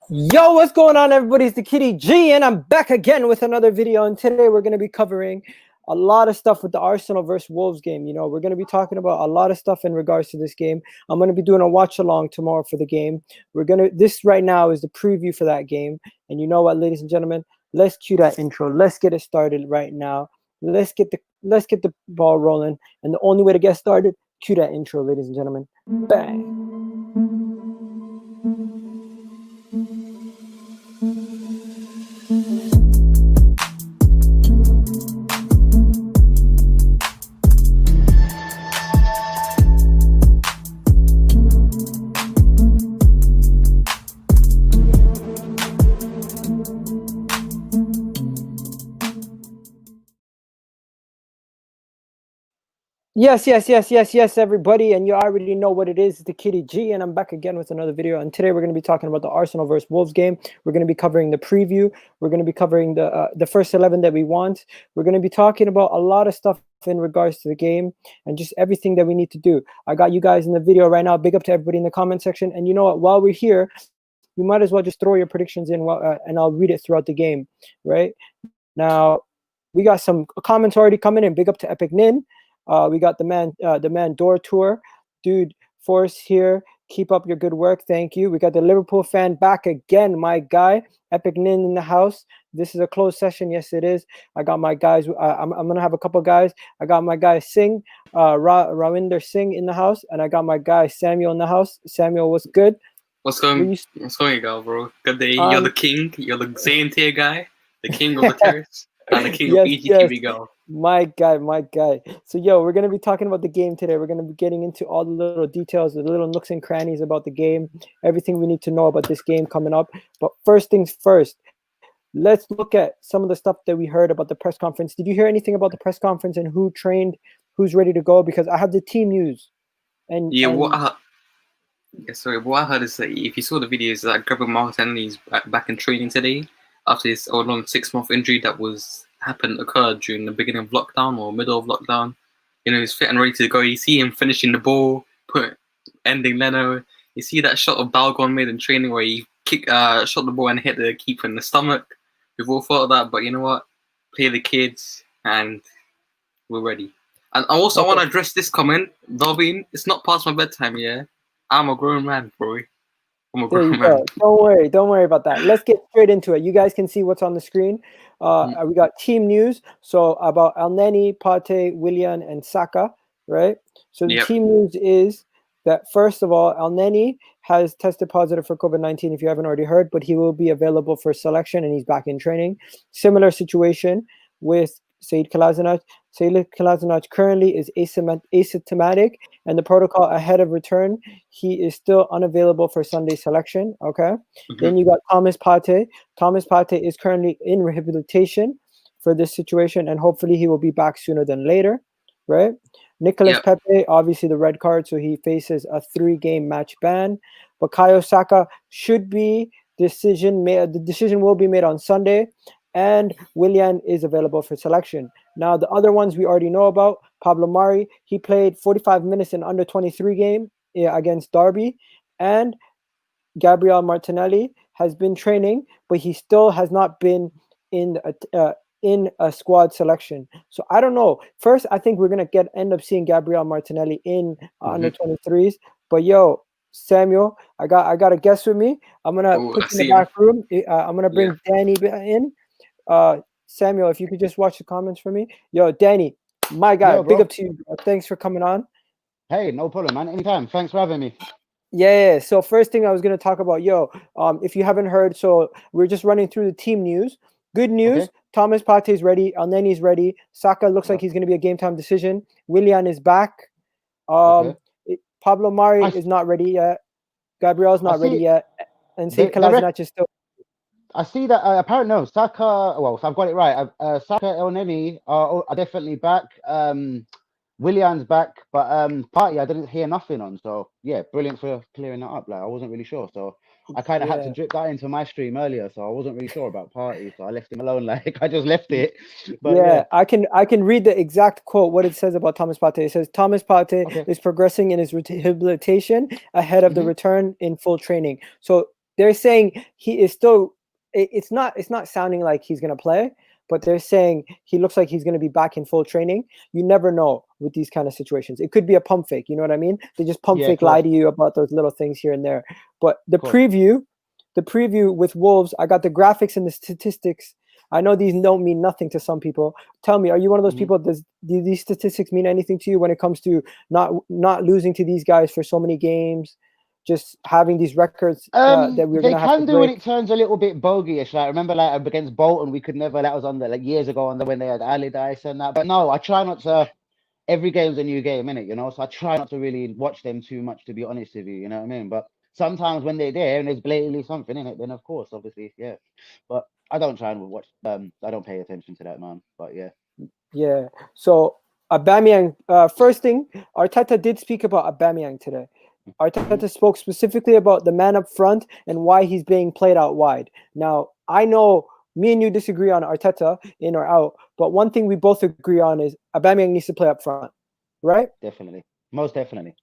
Yo, what's going on, everybody? It's TheKidEG, and I'm back again with another video. And today we're going to be covering a lot of stuff with the Arsenal versus Wolves game. You know, we're going to be talking about a lot of stuff in regards to this game. I'm going to be doing a watch along tomorrow for the game. This right now is the preview for that game. And you know what, ladies and gentlemen, let's cue that intro. Let's get it started right now. Let's get the ball rolling. And the only way to get started, cue that intro, ladies and gentlemen. Bang. Yes, everybody, and you already know what it is. It's TheKidEG, and I'm back again with another video. And today we're going to be talking about the Arsenal versus Wolves game. We're going to be covering the preview. We're going to be covering the first 11 that we want. We're going to be talking about a lot of stuff in regards to the game and just everything that we need to do. I got you guys in the video right now. Big up to everybody in the comment section. And you know what? While we're here, you might as well just throw your predictions in, and I'll read it throughout the game. Right now, we got some comments already coming in. Big up to Epic Nin. We got the man Door Tour, dude. Force here. Keep up your good work. Thank you. We got the Liverpool fan back again, my guy. Epic Nin in the house. This is a closed session. Yes, it is. I got my guys. I'm gonna have a couple guys. I got my guy Singh, Rawinder Singh in the house, and I got my guy Samuel in the house. Samuel, what's good? What's going, Egal, bro? Good day. You're the king. You're the Zayn tier guy, the king of the terrace, and the king of EGTV, girl. My guy. So, yo, we're going to be talking about the game today. We're going to be getting into all the little details, the little nooks and crannies about the game, everything we need to know about this game coming up. But first things first, let's look at some of the stuff that we heard about the press conference. Did you hear anything about the press conference and who trained, who's ready to go? Because I have the team news. What I heard is that if you saw the videos, that Gabriel Martinelli's back in training today after his long 6-month injury that occurred during the beginning of lockdown or middle of lockdown. You know, he's fit and ready to go. You see him finishing the ball, ending Leno. You see that shot of Balgon made in training where he shot the ball and hit the keeper in the stomach. We've all thought of that, but you know what? Play the kids and we're ready. And also, I want to address this comment, Darwin. It's not past my bedtime, yeah? I'm a grown man, bro. I'm a grown man. Don't worry about that. Let's get straight into it. You guys can see what's on the screen. We got team news. So about Elneny, Partey, Willian, and Saka, right? So the team news is that, first of all, Elneny has tested positive for COVID-19, if you haven't already heard, but he will be available for selection and he's back in training. Similar situation with Sead Kolasinac. Sead Kolasinac currently is asymptomatic, and the protocol ahead of return, he is still unavailable for Sunday selection. Okay. Then you got Thomas Partey. Thomas Partey is currently in rehabilitation for this situation, and hopefully he will be back sooner than later. Right. Nicolas Pepe, obviously the red card, so he faces a 3-game match ban. Bukayo Saka should be decision made. The decision will be made on Sunday. And Willian is available for selection. Now, the other ones we already know about. Pablo Mari, he played 45 minutes in under 23 game against Derby. And Gabriel Martinelli has been training, but he still has not been in a squad selection. So I don't know. First, I think we're going to end up seeing Gabriel Martinelli in under 23s. But yo, Samuel, I got a guest with me. I'm going to put you in the back room. I'm going to bring Danny in. Samuel, if you could just watch the comments for me. Yo, Danny, my guy, big up to you. Thanks for coming on. Hey, no problem, man. Anytime. Thanks for having me. Yeah. So first thing I was going to talk about, if you haven't heard, so we're just running through the team news. Good news. Okay. Thomas Partey's ready. Elneny's ready. Saka looks like he's going to be a game time decision. Willian is back. Pablo Mari is not ready yet. Gabriel's not ready yet. And Sead Kolasinac is still. I see that apparently no Saka. Well, so I've got it right. Saka, Elneny are definitely back. Willian's back, but Partey I didn't hear nothing on. So yeah, brilliant for clearing that up. Like I wasn't really sure, so I kind of had to drip that into my stream earlier. So I wasn't really sure about Partey, so I left him alone. Like I just left it. But I can read the exact quote. What it says about Thomas Partey. It says Thomas Partey is progressing in his rehabilitation ahead of the return in full training. So they're saying he is still. It's not sounding like he's gonna play, but they're saying he looks like he's gonna be back in full training. You never know with these kind of situations. It could be a pump fake. You know what I mean? They just pump fake, lie to you about those little things here and there. But the preview with Wolves, I got the graphics and the statistics. I know these don't mean nothing to some people. Tell me, are you one of those people? Do these statistics mean anything to you when it comes to not losing to these guys for so many games? Just having these records that we're they gonna have to can do break. when it turns a little bit bogey-ish. Like remember, like against Bolton, we could never. That was on like years ago on when they had Allardyce and that. But no, I try not to. Every game's a new game, innit? You know, so I try not to really watch them too much, to be honest with you. You know what I mean? But sometimes when they're there and there's blatantly something in it, then of course, obviously, yeah. But I don't try and watch. I don't pay attention to that, man. But yeah. Yeah. So Aubameyang. First thing, Arteta did speak about Aubameyang today. Arteta spoke specifically about the man up front and why he's being played out wide. Now, I know me and you disagree on Arteta in or out, but one thing we both agree on is Aubameyang needs to play up front, right? Definitely. Most definitely.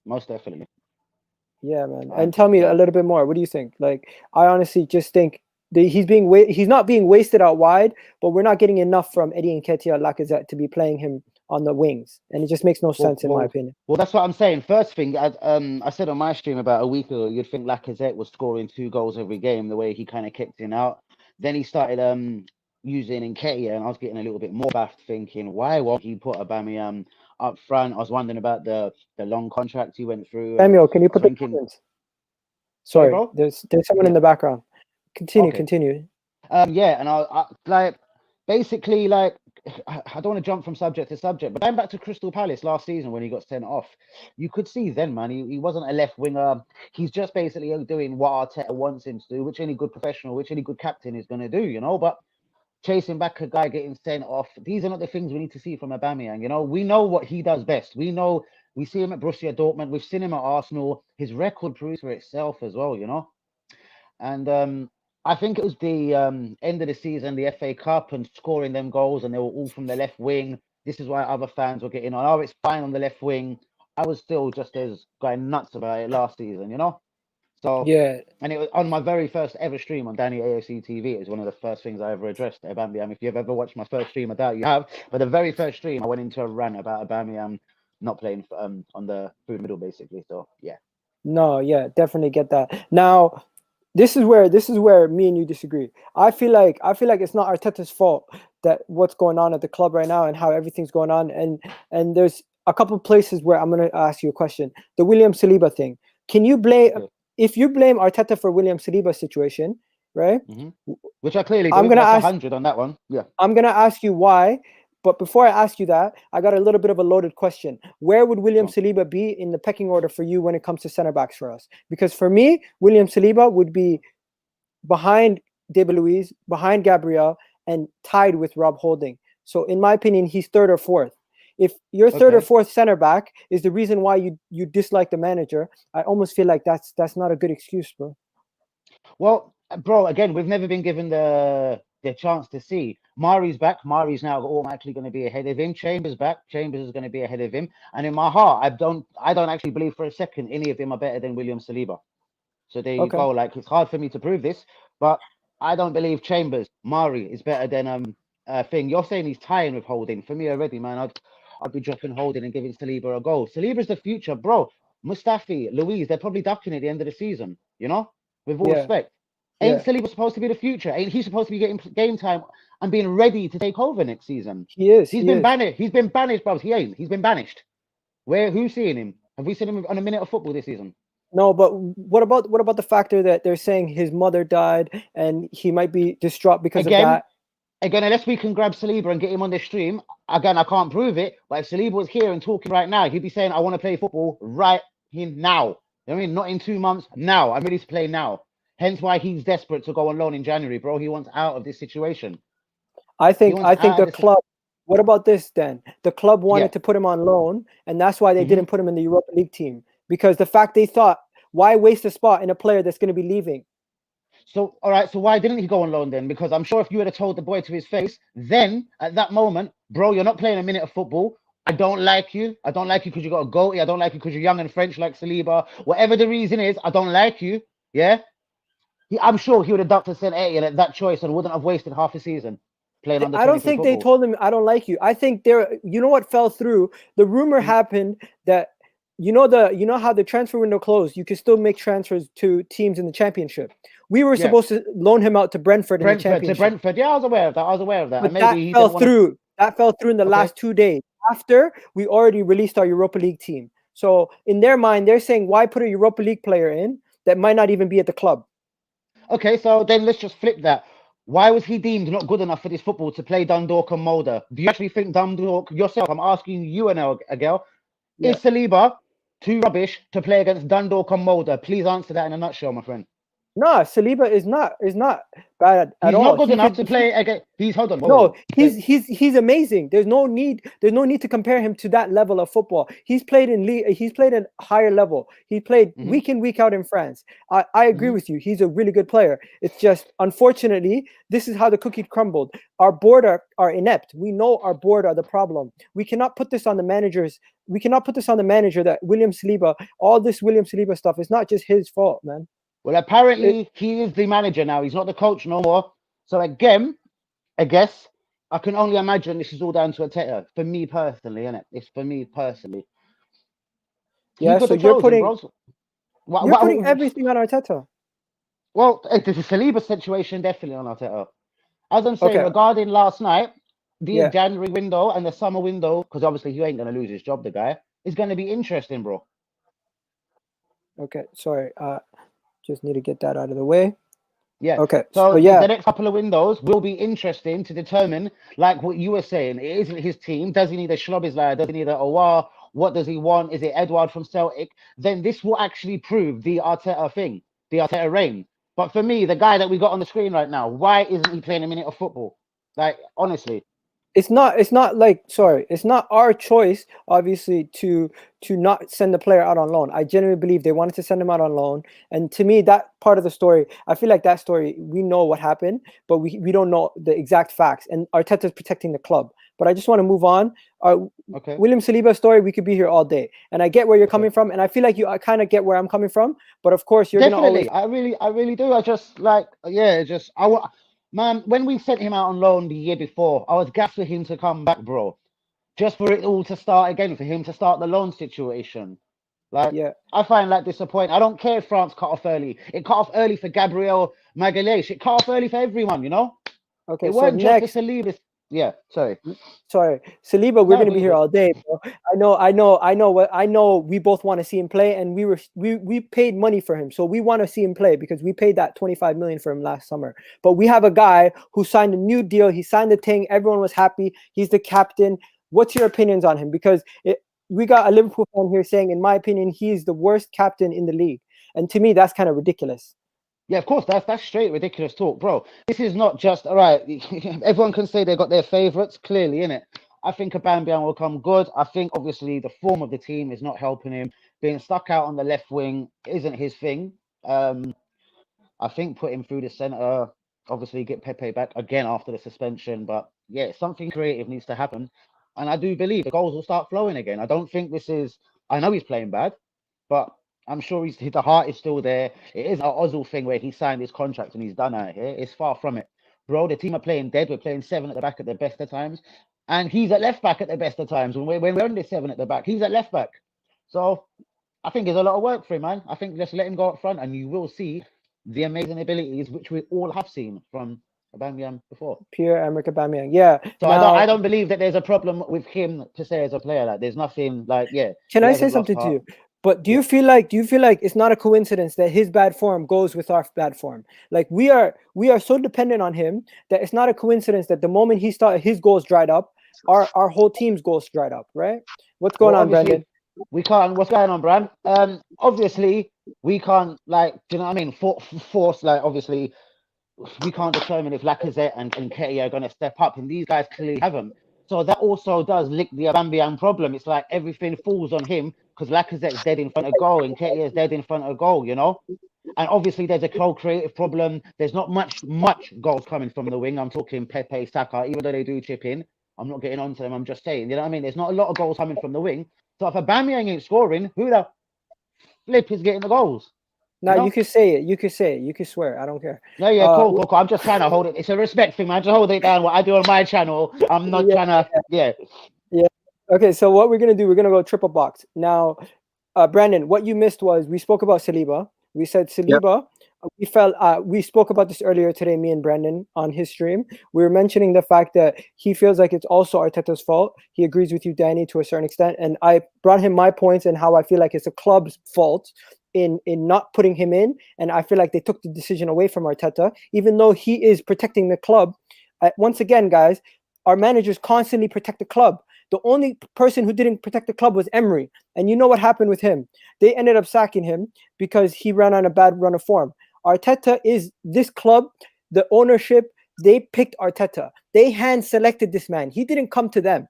Yeah, man. And tell me a little bit more. What do you think? Like, I honestly just think he's not being wasted out wide, but we're not getting enough from Eddie Nketiah, Lacazette to be playing him on the wings, and it just makes no sense in my opinion. Well, that's what I'm saying. First thing, I said on my stream about a week ago, you'd think Lacazette was scoring 2 goals every game the way he kind of kicked in out. Then he started using Nketiah, and I was getting a little bit more baffed, thinking why won't he put Aubameyang up front? I was wondering about the long contract he went through. Samuel, can you put the comments? Sorry, bro? There's someone in the background. Continue. Yeah, and I like basically like. I don't want to jump from subject to subject, but going back to Crystal Palace last season when he got sent off, you could see then, man, he wasn't a left winger. He's just basically doing what Arteta wants him to do, which any good professional, which any good captain is going to do, you know. But chasing back a guy getting sent off, these are not the things we need to see from Aubameyang, you know. We know what he does best. We see him at Borussia Dortmund. We've seen him at Arsenal. His record proves for itself as well, you know. And I think it was the end of the season, the FA Cup, and scoring them goals, and they were all from the left wing. This is why other fans were getting on. Oh, it's fine on the left wing. I was still just as going nuts about it last season, you know? So, yeah. And it was on my very first ever stream on Danny AFC TV. It was one of the first things I ever addressed Aubameyang. If you've ever watched my first stream, I doubt you have. But the very first stream, I went into a rant about Aubameyang not playing on the through the middle, basically. So, yeah. No, yeah, definitely get that. Now, this is where me and you disagree. I feel like it's not Arteta's fault that what's going on at the club right now and how everything's going on. And there's a couple of places where I'm going to ask you a question. The William Saliba thing. Can you blame if you blame Arteta for William Saliba's situation, right? Which I clearly do. I'm going to ask 100 on that one. Yeah. I'm going to ask you why. But before I ask you that, I got a little bit of a loaded question. Where would William Saliba be in the pecking order for you when it comes to center backs for us? Because for me, William Saliba would be behind David Luiz, behind Gabriel, and tied with Rob Holding. So in my opinion, he's third or fourth. If your third or fourth center back is the reason why you dislike the manager, I almost feel like that's not a good excuse, bro. Well, bro, again, we've never been given the chance to see. Mari's back. Mari's now automatically going to be ahead of him. Chambers back. Chambers is going to be ahead of him. And in my heart, I don't actually believe for a second any of them are better than William Saliba. So there you go. Like, it's hard for me to prove this, but I don't believe Chambers, Mari is better than thing. You're saying he's tying with Holding. For me already, man, I'd be dropping Holding and giving Saliba a goal. Saliba's the future, bro. Mustafi, Luiz, they're probably ducking at the end of the season, you know? With all respect. Ain't Saliba supposed to be the future? Ain't he supposed to be getting game time and being ready to take over next season? He is. He's been banished. He's been banished, bro. He ain't. He's been banished. Who's seeing him? Have we seen him on a minute of football this season? No, but what about the factor that they're saying his mother died and he might be distraught because of that? Again, unless we can grab Saliba and get him on the stream, again, I can't prove it, but if Saliba was here and talking right now, he'd be saying, I want to play football right now. You know what I mean? Not in 2 months, now. I'm ready to play now. Hence why he's desperate to go on loan in January, bro. He wants out of this situation. I think the club, what about this then? The club wanted to put him on loan, and that's why they didn't put him in the Europa League team. Because the fact they thought, why waste a spot in a player that's going to be leaving? So, all right, so why didn't he go on loan then? Because I'm sure if you had told the boy to his face, then at that moment, bro, you're not playing a minute of football. I don't like you. I don't like you because you got a goatee. I don't like you because you're young and French like Saliba. Whatever the reason is, I don't like you. Yeah? I'm sure he would have ducked to St. Etienne at that choice and wouldn't have wasted half a season playing under I don't 23 think they football. told him, I don't like you. I think you know what fell through? The rumor happened that, you know how the transfer window closed, you could still make transfers to teams in the championship. We were supposed to loan him out to Brentford in the championship. To Brentford, yeah, I was aware of that. But And maybe that he fell didn't want to. through. That fell through in the last 2 days after we already released our Europa League team. So in their mind, they're saying, why put a Europa League player in that might not even be at the club? Okay, so then let's just flip that. Why was he deemed not good enough for this football to play Dundalk and Mulder? Do you actually think Dundalk yourself? I'm asking you and Egal. Yeah. Is Saliba too rubbish to play against Dundalk and Mulder? Please answer that in a nutshell, my friend. No, Saliba is not bad at all. He's not good enough to play against. Hold on. No, he's amazing. There's no need to compare him to that level of football. He's played in league. He's played at a higher level. He played week in, week out in France. I agree with you. He's a really good player. It's just, unfortunately, this is how the cookie crumbled. Our board are inept. We know our board are the problem. We cannot put this on the managers. We cannot put this on the manager that William Saliba, all this William Saliba stuff is not just his fault, man. Well, apparently he is the manager now. He's not the coach no more. So again, I guess I can only imagine this is all down to Arteta. For me personally, innit? It's for me personally. Yeah, so you're putting everything on Arteta. Well, the Saliba situation definitely on Arteta. As I'm saying, regarding last night, the January window and the summer window, because obviously he ain't gonna lose his job, the guy, is gonna be interesting, bro. Okay, sorry. Just need to get that out of the way. Yeah. Okay. So the next couple of windows will be interesting to determine, like what you were saying. It isn't his team. Does he need a Schlobisler? Does he need a Awar? What does he want? Is it Edouard from Celtic? Then this will actually prove the Arteta thing, the Arteta reign. But for me, the guy that we got on the screen right now, why isn't he playing a minute of football? Like, honestly. It's not our choice, obviously, to not send the player out on loan. I genuinely believe they wanted to send him out on loan. And to me, that part of the story, I feel like that story, we know what happened, but we don't know the exact facts. And Arteta's protecting the club. But I just want to move on. William Saliba's story, we could be here all day. And I get where you're coming from. And I feel like I kind of get where I'm coming from. But of course, you're going to always... I really do. I just like, man, when we sent him out on loan the year before, I was gassed for him to come back, bro. Just for it all to start again, for him to start the loan situation. Like, I find that disappointing. I don't care if France cut off early. It cut off early for Gabriel Magalhaes. It cut off early for everyone, you know? Okay, it wasn't just for Saliba. Yeah, sorry. Saliba, we're going to be here all day, bro. I know we both want to see him play, and we paid money for him. So we want to see him play because we paid that 25 million for him last summer. But we have a guy who signed a new deal. He signed the thing. Everyone was happy. He's the captain. What's your opinions on him? Because we got a Liverpool fan here saying, in my opinion, he's the worst captain in the league. And to me, that's kind of ridiculous. Yeah, of course, that's straight ridiculous talk, bro. This is not just, all right, everyone can say they got their favourites, clearly, innit? I think Aubameyang will come good. I think, obviously, the form of the team is not helping him. Being stuck out on the left wing isn't his thing. I think put him through the centre, obviously get Pepe back again after the suspension. But, yeah, something creative needs to happen. And I do believe the goals will start flowing again. I don't think this is... I know he's playing bad, but... I'm sure the heart is still there. It is an Ozil thing where he signed his contract and he's done out here. It's far from it. Bro, the team are playing dead. We're playing 7 at the back at the best of times. And he's at left back at the best of times. When we're only 7 at the back, he's at left back. So I think there's a lot of work for him, man. I think just let him go up front and you will see the amazing abilities which we all have seen from Aubameyang before. Pierre-Emerick Aubameyang, yeah. So I don't believe that there's a problem with him to say as a player. Like there's nothing like, yeah. Can I say something to you? But do you feel like it's not a coincidence that his bad form goes with our bad form? Like we are so dependent on him that it's not a coincidence that the moment he started, his goals dried up, our whole team's goals dried up, right? What's going on, Brendan? We can't. What's going on, Brad? Obviously we can't, like, do you know what I mean? Force, like, obviously we can't determine if Lacazette and EGTV are going to step up, and these guys clearly haven't. So that also does lick the Aubameyang problem. It's like everything falls on him because Lacazette's dead in front of goal and EGTV is dead in front of goal, you know? And obviously there's a co-creative problem. There's not much goals coming from the wing. I'm talking Pepe, Saka, even though they do chip in. I'm not getting onto them. I'm just saying, you know what I mean? There's not a lot of goals coming from the wing. So if Aubameyang ain't scoring, who the flip is getting the goals? No, you know? you could say it. You could say it. You could swear. I don't care. No, yeah, cool. I'm just trying to hold it. It's a respect thing, man. Just hold it down. What I do on my channel, I'm not trying to. Yeah. Okay, so what we're gonna do? We're gonna go triple box now. Brandon, what you missed was we spoke about Saliba. We said Saliba. We spoke about this earlier today, me and Brandon on his stream. We were mentioning the fact that he feels like it's also Arteta's fault. He agrees with you, Danny, to a certain extent, and I brought him my points and how I feel like it's a club's fault in not putting him in, and I feel like they took the decision away from Arteta, even though he is protecting the club. Once again, guys, our managers constantly protect the club. The only person who didn't protect the club was Emery. And you know what happened with him? They ended up sacking him because he ran on a bad run of form. Arteta is this club, the ownership, they picked Arteta. They hand selected this man. He didn't come to them.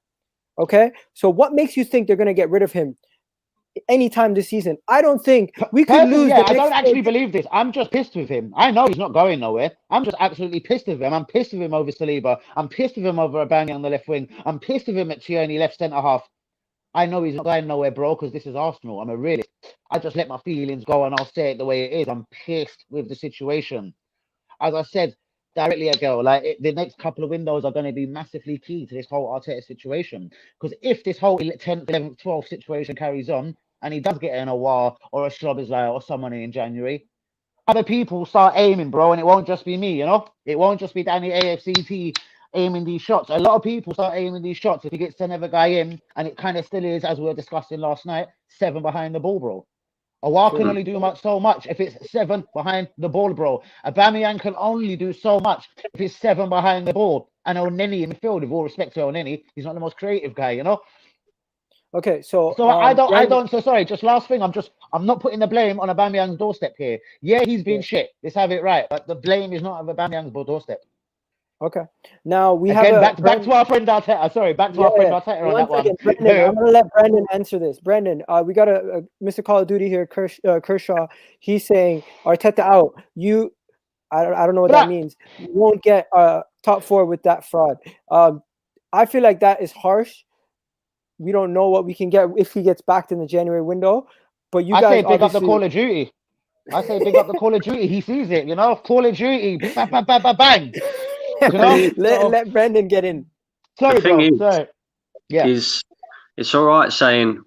Okay? So what makes you think they're going to get rid of him anytime this season? I don't think we could lose. Yeah, I don't actually believe this. I'm just pissed with him. I know he's not going nowhere. I'm just absolutely pissed with him. I'm pissed with him over Saliba. I'm pissed with him over Aubameyang on the left wing. I'm pissed with him at Tierney left centre half. I know he's not going nowhere, bro, because this is Arsenal. I'm a realist. I just let my feelings go and I'll say it the way it is. I'm pissed with the situation. As I said directly, Egal, the next couple of windows are going to be massively key to this whole Arteta situation. Because if this whole 10th, 11th, 12th situation carries on, and he does get an Awar or a Szoboszlai or someone in January, other people start aiming, bro, and it won't just be me, you know? It won't just be Danny AFCT aiming these shots. A lot of people start aiming these shots if he gets another guy in, and it kind of still is, as we were discussing last night, 7 behind the ball, bro. Awar can only do so much if it's 7 behind the ball, bro. Aubameyang can only do so much if it's 7 behind the ball. And Elneny in midfield, with all respect to Elneny, he's not the most creative guy, you know? Okay, so I don't. So sorry. Just last thing. I'm not putting the blame on Aubameyang's doorstep here. Yeah, he's been shit. Let's have it right. But the blame is not on Aubameyang's doorstep. Okay. Now we back to our friend Arteta. Sorry, back to our friend Arteta on that one. Brandon, I'm gonna let Brandon answer this. Brandon, we got a Mr. Call of Duty here, Kershaw. He's saying Arteta out. I don't know what that means. You won't get top 4 with that fraud. I feel like that is harsh. We don't know what we can get if he gets backed in the January window. But you guys say big up the Call of Duty. I say big up the Call of Duty. He sees it, you know. Call of Duty, bang, bang, bang, bang, bang. You know? let Brandon get in. Sorry, bro. Sorry. Yeah. It's all right saying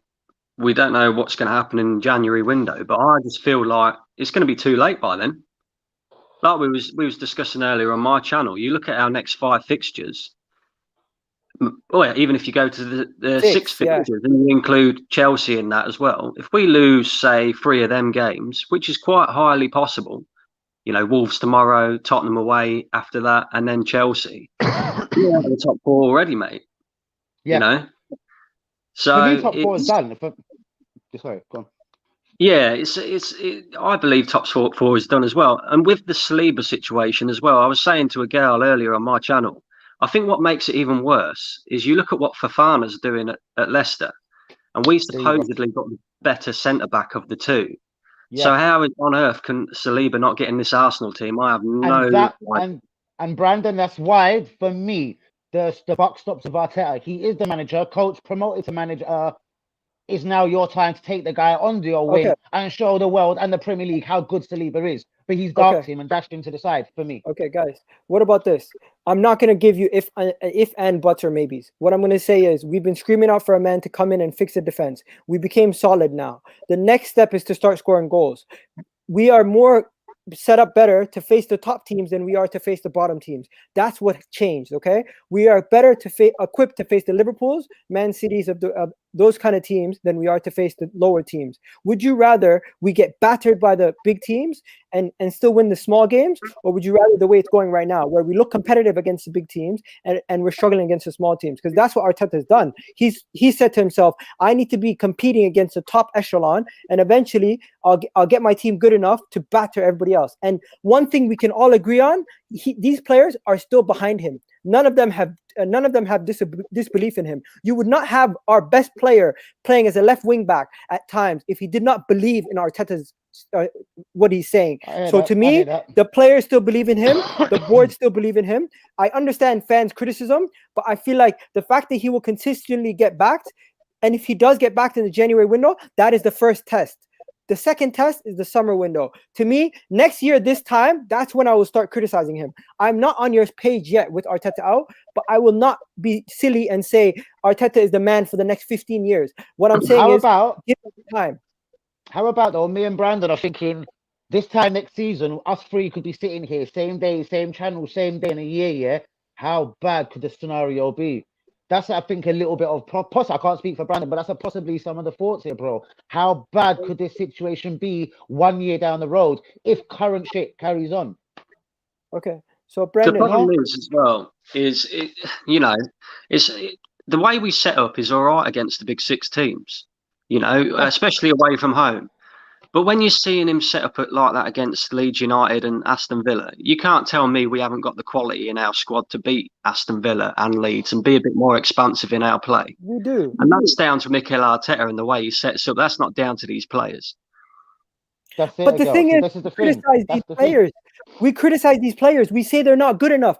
we don't know what's going to happen in the January window, but I just feel like it's going to be too late by then. Like we was discussing earlier on my channel. You look at our next 5 fixtures. Oh yeah, even if you go to the 6 fixtures and you include Chelsea in that as well, if we lose, say, 3 of them games, which is quite highly possible, you know, Wolves tomorrow, Tottenham away after that, and then Chelsea, you're in the top 4 already, mate. Yeah. You know? So for me, top 4 is done. Sorry, go on. Yeah, I believe top 4 is done as well. And with the Saliba situation as well, I was saying to a girl earlier on my channel, I think what makes it even worse is you look at what Fofana's doing at Leicester, and we supposedly got the better centre-back of the 2. Yeah. So how on earth can Saliba not get in this Arsenal team? I have no idea. And Brandon, that's why, for me, the buck stops with Arteta. He is the manager, coach, promoted to manager. It's now your time to take the guy under your wing and show the world and the Premier League how good Saliba is. But he's darked him and dashed him to the side for me. Okay, guys, what about this? I'm not going to give you if and buts or maybes. What I'm going to say is we've been screaming out for a man to come in and fix the defense. We became solid now. The next step is to start scoring goals. We are more set up better to face the top teams than we are to face the bottom teams. That's what changed, okay? We are better to equipped to face the Liverpools, Man Cities of those kind of teams than we are to face the lower teams. Would you rather we get battered by the big teams and still win the small games, or would you rather the way it's going right now, where we look competitive against the big teams and we're struggling against the small teams? Because that's what Arteta has done. He said to himself, I need to be competing against the top echelon, and eventually I'll get my team good enough to batter everybody else. And one thing we can all agree on, these players are still behind him. None of them have disbelief in him. You would not have our best player playing as a left wing back at times if he did not believe in Arteta's what he's saying. So to me, the players still believe in him. The board still believe in him. I understand fans' criticism, but I feel like the fact that he will consistently get backed, and if he does get backed in the January window, that is the first test. The second test is the summer window. To me, next year, this time, that's when I will start criticizing him. I'm not on your page yet with Arteta out, but I will not be silly and say Arteta is the man for the next 15 years. What I'm saying give him time. How about, though, me and Brandon are thinking this time next season, us three could be sitting here, same day, same channel, same day in a year, yeah? How bad could the scenario be? That's, I think, a little bit of I can't speak for Brandon, but that's possibly some of the thoughts here, bro. How bad could this situation be 1 year down the road if current shit carries on? Okay, so Brandon, the problem is as well the way we set up is all right against the big six teams, especially away from home. But when you're seeing him set up like that against Leeds United and Aston Villa, you can't tell me we haven't got the quality in our squad to beat Aston Villa and Leeds and be a bit more expansive in our play. We do. And that's down to Mikel Arteta and the way he sets up. That's not down to these players. That's it, but the thing is, we criticize these players. We criticize these players. We say they're not good enough.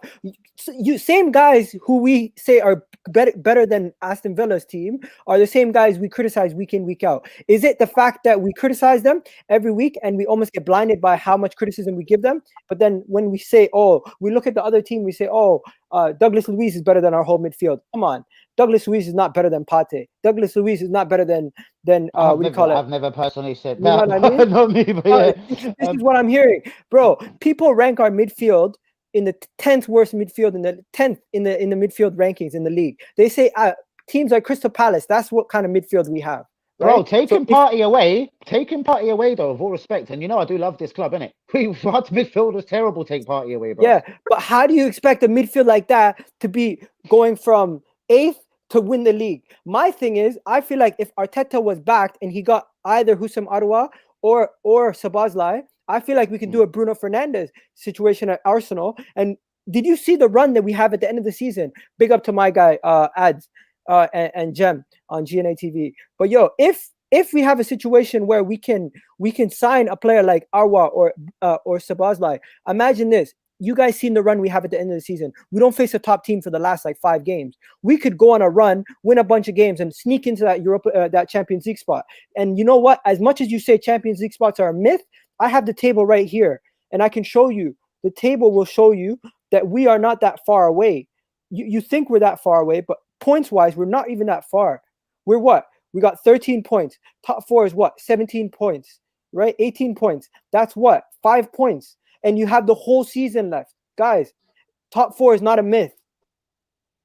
Same guys who we say are better than Aston Villa's team are the same guys we criticize week in, week out. Is it the fact that we criticize them every week and we almost get blinded by how much criticism we give them? But then when we say, we look at the other team, we say, Douglas Luiz is better than our whole midfield. Come on. Douglas Luiz is not better than Partey. Douglas Luiz is not better than I've never personally said that. You know what I mean? Not me, but yeah. This is what I'm hearing, bro. People rank our midfield in the 10th worst midfield, in the 10th in the midfield rankings in the league. They say teams like Crystal Palace. That's what kind of midfield we have. Right? Bro, taking Partey away though, with all respect, and I do love this club, innit? Our midfield was terrible. Take Partey away, bro. Yeah, but how do you expect a midfield like that to be going from 8th to win the league? My thing is, I feel like if Arteta was backed and he got either Houssam Aouar or Szoboszlai, I feel like we can do a Bruno Fernandes situation at Arsenal. And did you see the run that we have at the end of the season? Big up to my guy, Ads and Jem on GNA TV. But if we have a situation where we can sign a player like Aouar or Szoboszlai, imagine this. You guys seen the run we have at the end of the season. We don't face a top team for the last 5 games. We could go on a run, win a bunch of games, and sneak into that Champions League spot. And you know what? As much as you say Champions League spots are a myth, I have the table right here, and I can show you. The table will show you that we are not that far away. You think we're that far away, but points-wise, we're not even that far. We're what? We got 13 points. Top 4 is what? 17 points, right? 18 points. That's what? 5 points. And you have the whole season left. Guys, top 4 is not a myth.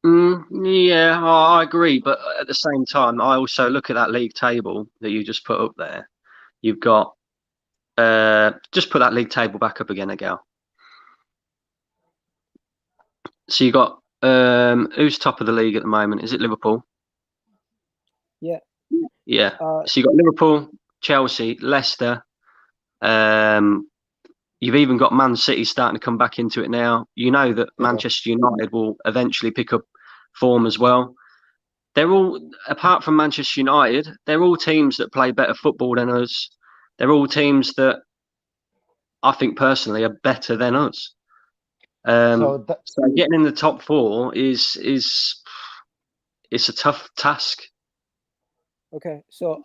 Yeah, I agree. But at the same time, I also look at that league table that you just put up there. You've got, just put that league table back up again, Egal. So you got, who's top of the league at the moment? Is it Liverpool? Yeah. Yeah. So you got Liverpool, Chelsea, Leicester, you've even got Man City starting to come back into it now. You know that Manchester United will eventually pick up form as well. They're all, apart from Manchester United, they're all teams that play better football than us. They're all teams that I think personally are better than us. So getting in the top 4 is it's a tough task. Okay, so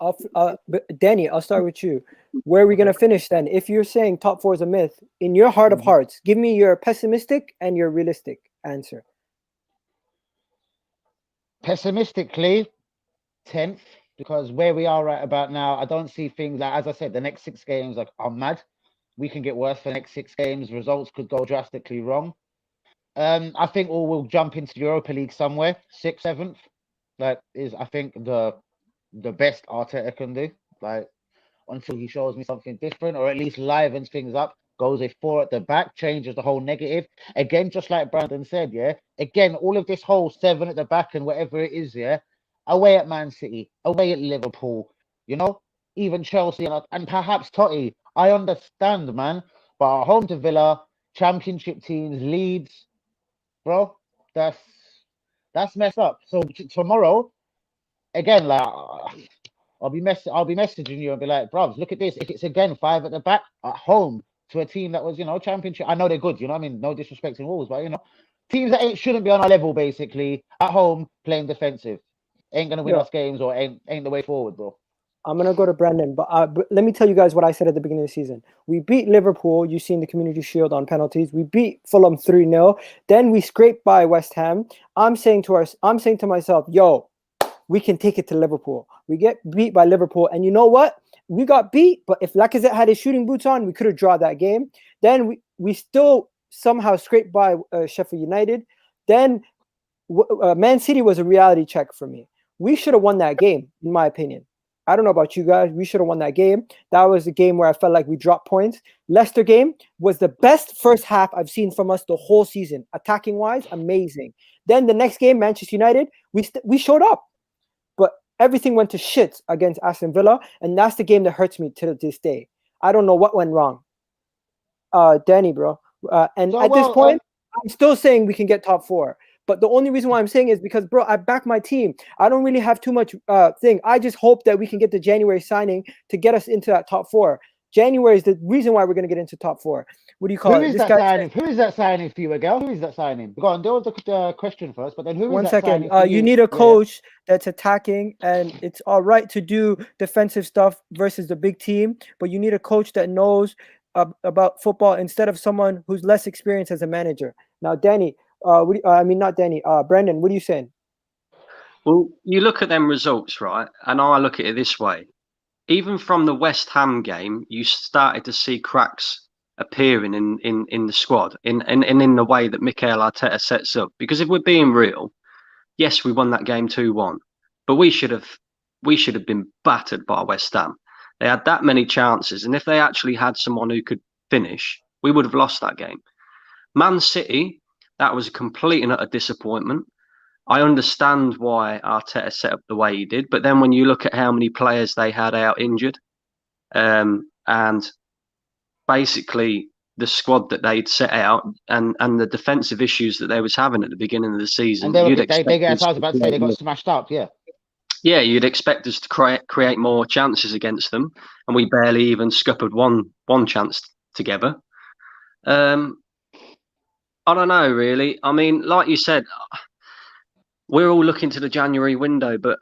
Danny, I'll start with you. Where are we gonna finish then? If you're saying top 4 is a myth, in your heart of hearts, give me your pessimistic and your realistic answer. Pessimistically, 10th, because where we are right about now, I don't see things like, as I said, the next 6 games are mad. We can get worse for the next 6 games. Results could go drastically wrong. I think we'll jump into the Europa League somewhere, 6th, 7th. That is, I think, the best Arteta can do. Like, until he shows me something different, or at least livens things up, goes a 4 at the back, changes the whole negative. Again, just like Brandon said, yeah. Again, all of this whole 7 at the back and whatever it is, yeah. Away at Man City, away at Liverpool, even Chelsea and perhaps Totti. I understand, man, but home to Villa, Championship teams, Leeds, bro, that's messed up. So tomorrow, again, like, I'll be messaging you and be like, bro, look at this. If it's again 5 at the back at home to a team that was, Championship, I know they're good. I mean, no disrespect in Wolves, but teams that shouldn't be on our level, basically at home playing defensive, ain't gonna win us games or ain't the way forward, bro. I'm going to go to Brendan, but let me tell you guys what I said at the beginning of the season. We beat Liverpool, you see in the Community Shield on penalties. We beat Fulham 3-0. Then we scraped by West Ham. I'm saying to myself, yo, we can take it to Liverpool. We get beat by Liverpool, and you know what? We got beat, but if Lacazette had his shooting boots on, we could have drawn that game. Then we still somehow scraped by Sheffield United. Then Man City was a reality check for me. We should have won that game, in my opinion. I don't know about you guys. We should have won that game. That was the game where I felt like we dropped points. Leicester game was the best first half I've seen from us the whole season. Attacking wise, amazing. Then the next game, Manchester United, we showed up. But everything went to shit against Aston Villa. And that's the game that hurts me to this day. I don't know what went wrong. Danny, bro. And at this point, I'm still saying we can get top 4. But the only reason why I'm saying is because, bro, I back my team. I don't really have too much thing. I just hope that we can get the January signing to get us into that top 4. January is the reason why we're going to get into top 4. What do you call it? Who is that signing for you, Egal? Who is that signing? Go on, deal with the question first, but then who is that signing for you? You need a coach that's attacking, and it's all right to do defensive stuff versus the big team, but you need a coach that knows about football instead of someone who's less experienced as a manager. Now, Danny, not Danny. Brendan, what are you saying? Well, you look at them results, right? And I look at it this way. Even from the West Ham game, you started to see cracks appearing in the squad, in the way that Mikel Arteta sets up. Because if we're being real, yes, we won that game 2-1, but we should have been battered by West Ham. They had that many chances, and if they actually had someone who could finish, we would have lost that game. Man City, that was a complete and utter disappointment. I understand why Arteta set up the way he did, but then when you look at how many players they had out injured, and basically the squad that they'd set out and the defensive issues that they was having at the beginning of the season, and they got smashed up, yeah. Yeah, you'd expect us to create more chances against them, and we barely even scuppered one chance together. I don't know, really. I mean, like you said, we're all looking to the January window, but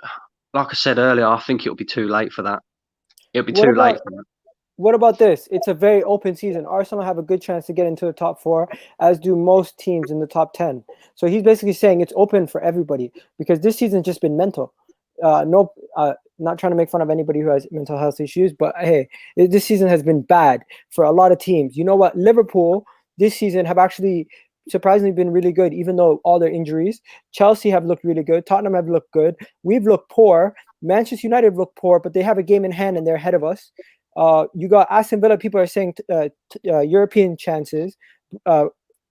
like I said earlier, I think it'll be too late for that. It'll be too late for that. What about this? It's a very open season. Arsenal have a good chance to get into the top 4, as do most teams in the top 10. So he's basically saying it's open for everybody because this season's just been mental. Not trying to make fun of anybody who has mental health issues, but hey, this season has been bad for a lot of teams. You know what? Liverpool this season have actually surprisingly been really good, even though all their injuries. Chelsea have looked really good. Tottenham have looked good. We've looked poor. Manchester United look poor, but they have a game in hand and they're ahead of us. You got Aston Villa. People are saying European chances.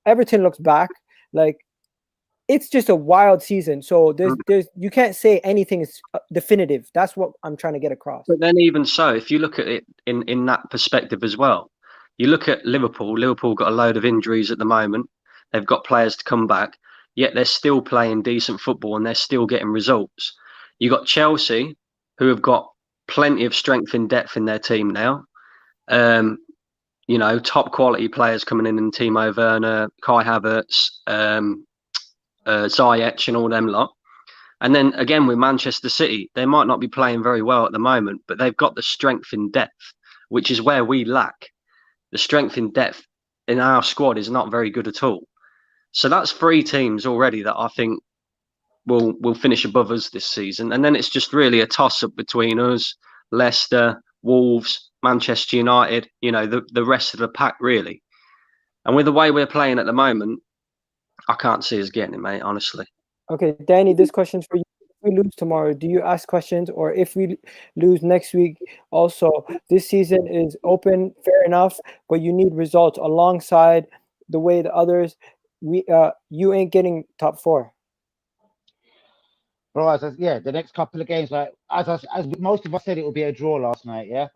Everton looks back. Like, it's just a wild season. So there's you can't say anything is definitive. That's what I'm trying to get across. But then even so, if you look at it in that perspective as well, you look at Liverpool. Liverpool got a load of injuries at the moment. They've got players to come back, yet they're still playing decent football and they're still getting results. You got Chelsea, who have got plenty of strength and depth in their team now. Top quality players coming in Timo Werner, Kai Havertz, Ziyech and all them lot. And then again with Manchester City, they might not be playing very well at the moment, but they've got the strength in depth, which is where we lack. The strength in depth in our squad is not very good at all. So that's 3 teams already that I think will finish above us this season. And then it's just really a toss-up between us, Leicester, Wolves, Manchester United, the rest of the pack, really. And with the way we're playing at the moment, I can't see us getting it, mate, honestly. Okay, Danny, this question's for you. If we lose tomorrow, do you ask questions? Or if we lose next week, also, this season is open, fair enough, but you need results alongside the way the others. You ain't getting top 4. Bro, the next couple of games, like as most of us said, it will be a draw last night. Yeah,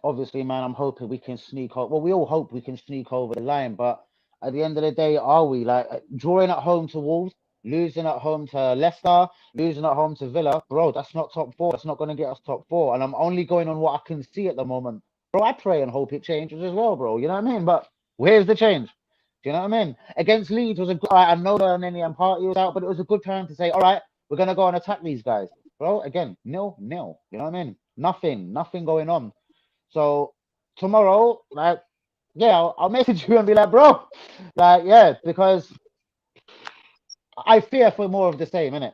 obviously, man, I'm hoping we can sneak over. Well, we all hope we can sneak over the line, but at the end of the day, are we like drawing at home to Wolves, losing at home to Leicester, losing at home to Villa? Bro, that's not top 4. That's not going to get us top 4. And I'm only going on what I can see at the moment. Bro, I pray and hope it changes as well, bro. You know what I mean? But where's the change? Do you know what I mean? Against Leeds was a good. I know that Nene and Party was out, but it was a good time to say, all right, we're gonna go and attack these guys, bro. Again, 0-0. You know what I mean? Nothing going on. So tomorrow, like, yeah, I'll message you and be like, bro, like, yeah, because I fear for more of the same, innit?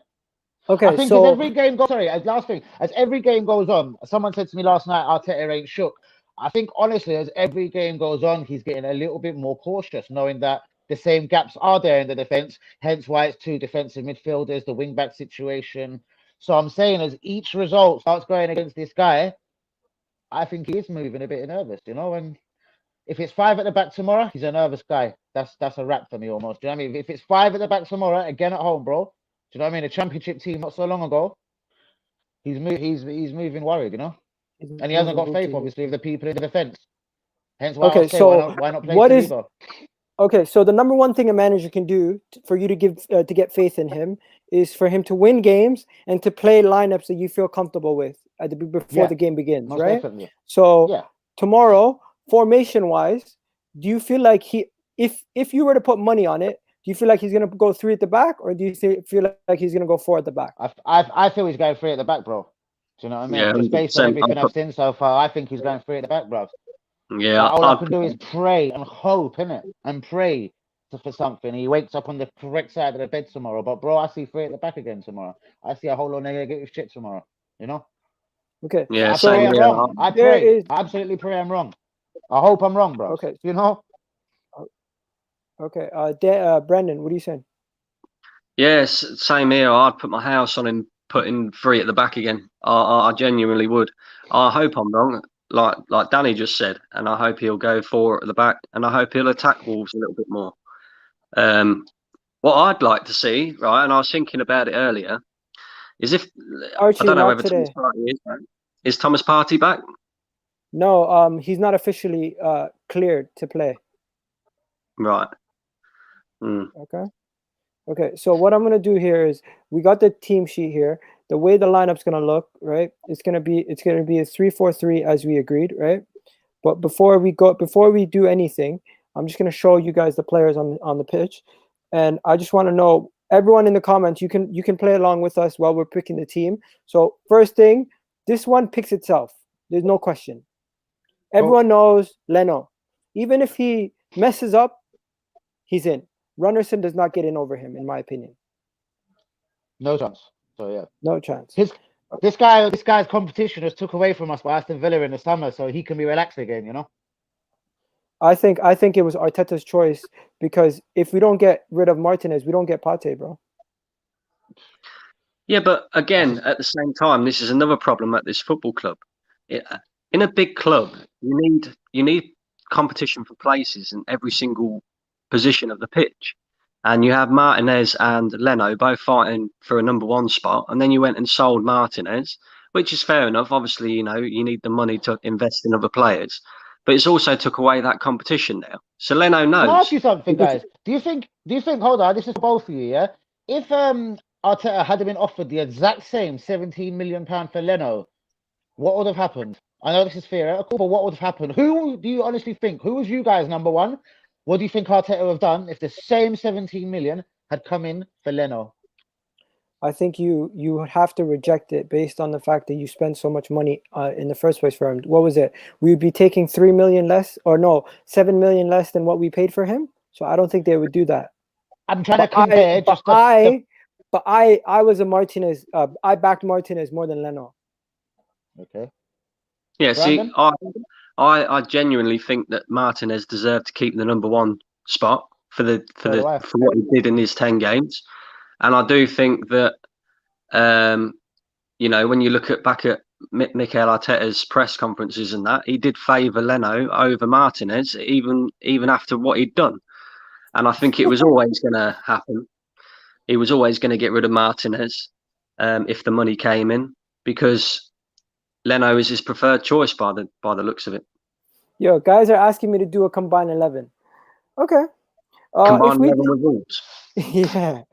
Okay, I think as every game goes, last thing, as every game goes on, someone said to me last night, Arteta ain't shook. I think honestly, as every game goes on, he's getting a little bit more cautious, knowing that the same gaps are there in the defense. Hence why it's two defensive midfielders, the wing back situation. So I'm saying, as each result starts going against this guy, I think he is moving a bit nervous, you know. And if it's 5 at the back tomorrow, he's a nervous guy. That's a wrap for me almost. Do you know what I mean? If it's 5 at the back tomorrow, again at home, bro. Do you know what I mean? A championship team not so long ago, he's moving worried, you know. And he hasn't got faith, obviously, of the people in the defense. Hence why I say, why not play Saliba? Okay, so the number one thing a manager can do for you to get faith in him is for him to win games and to play lineups that you feel comfortable with before the game begins, right? Definitely. So tomorrow, formation-wise, do you feel like if you were to put money on it, do you feel like he's going to go 3 at the back, or do you feel like he's going to go 4 at the back? I feel he's going 3 at the back, bro. Do you know what I mean? Yeah, just based on everything I've seen so far, I think he's going 3 at the back, bro. Yeah, like, all I can do is pray and hope, innit? And pray for something. He wakes up on the correct side of the bed tomorrow. But bro, I see 3 at the back again tomorrow. I see a whole lot of negative shit tomorrow. You know? Okay. Yeah. I pray I'm wrong. I pray. I absolutely pray I'm wrong. I hope I'm wrong, bro. Okay. You know? Okay. Brendan, what are you saying? Yes, same here. I'd put my house on him putting 3 at the back again. I genuinely would. I hope I'm wrong, like Danny just said, and I hope he'll go 4 at the back, and I hope he'll attack Wolves a little bit more. What I'd like to see, right, and I was thinking about it earlier, is if Archie, I don't know not whether today. Thomas Partey is Thomas Partey back? No, he's not officially cleared to play. Right. Okay, so what I'm gonna do here is we got the team sheet here. The way the lineup's gonna look, right? It's gonna be a 3-4-3 as we agreed, right? But before we do anything, I'm just gonna show you guys the players on the pitch, and I just want to know, everyone in the comments, you can play along with us while we're picking the team. So first thing, this one picks itself. There's no question. Everyone knows Leno. Even if he messes up, he's in. Runnerson does not get in over him, in my opinion. No chance. So yeah, no chance. This guy's competition was took away from us by Aston Villa in the summer, so he can be relaxed again. You know. I think it was Arteta's choice, because if we don't get rid of Martinez, we don't get Partey, bro. Yeah, but again, at the same time, this is another problem at this football club. In a big club, you need competition for places in every single position of the pitch, and you have Martinez and Leno both fighting for a number 1 spot, and then you went and sold Martinez, which is fair enough. Obviously, you know, you need the money to invest in other players, but it's also took away that competition now. So Leno knows. Can I ask you something, guys? Do you think? Hold on, this is both of you, yeah. If Arteta had been offered the exact same £17 million for Leno, what would have happened? I know this is theoretical, but what would have happened? Who do you honestly think? Who was you guys number 1? What do you think Arteta would have done if the same 17 million had come in for Leno? I think you have to reject it based on the fact that you spent so much money in the first place for him. What was it? We would be taking 3 million less, or no, 7 million less than what we paid for him. So I don't think they would do that. I'm trying to compare. But I was a Martinez. I backed Martinez more than Leno. Okay. Yeah. Brandon? See, I genuinely think that Martinez deserved to keep the number 1 spot for what he did in his 10 games, and I do think that you know, when you look back at Mikel Arteta's press conferences and that, he did favour Leno over Martinez even after what he'd done, and I think it was always going to happen. He was always going to get rid of Martinez if the money came in, because Leno is his preferred choice by the looks of it. Yo, guys are asking me to do a combined 11. Okay. Combined 11 with Wolves. Yeah.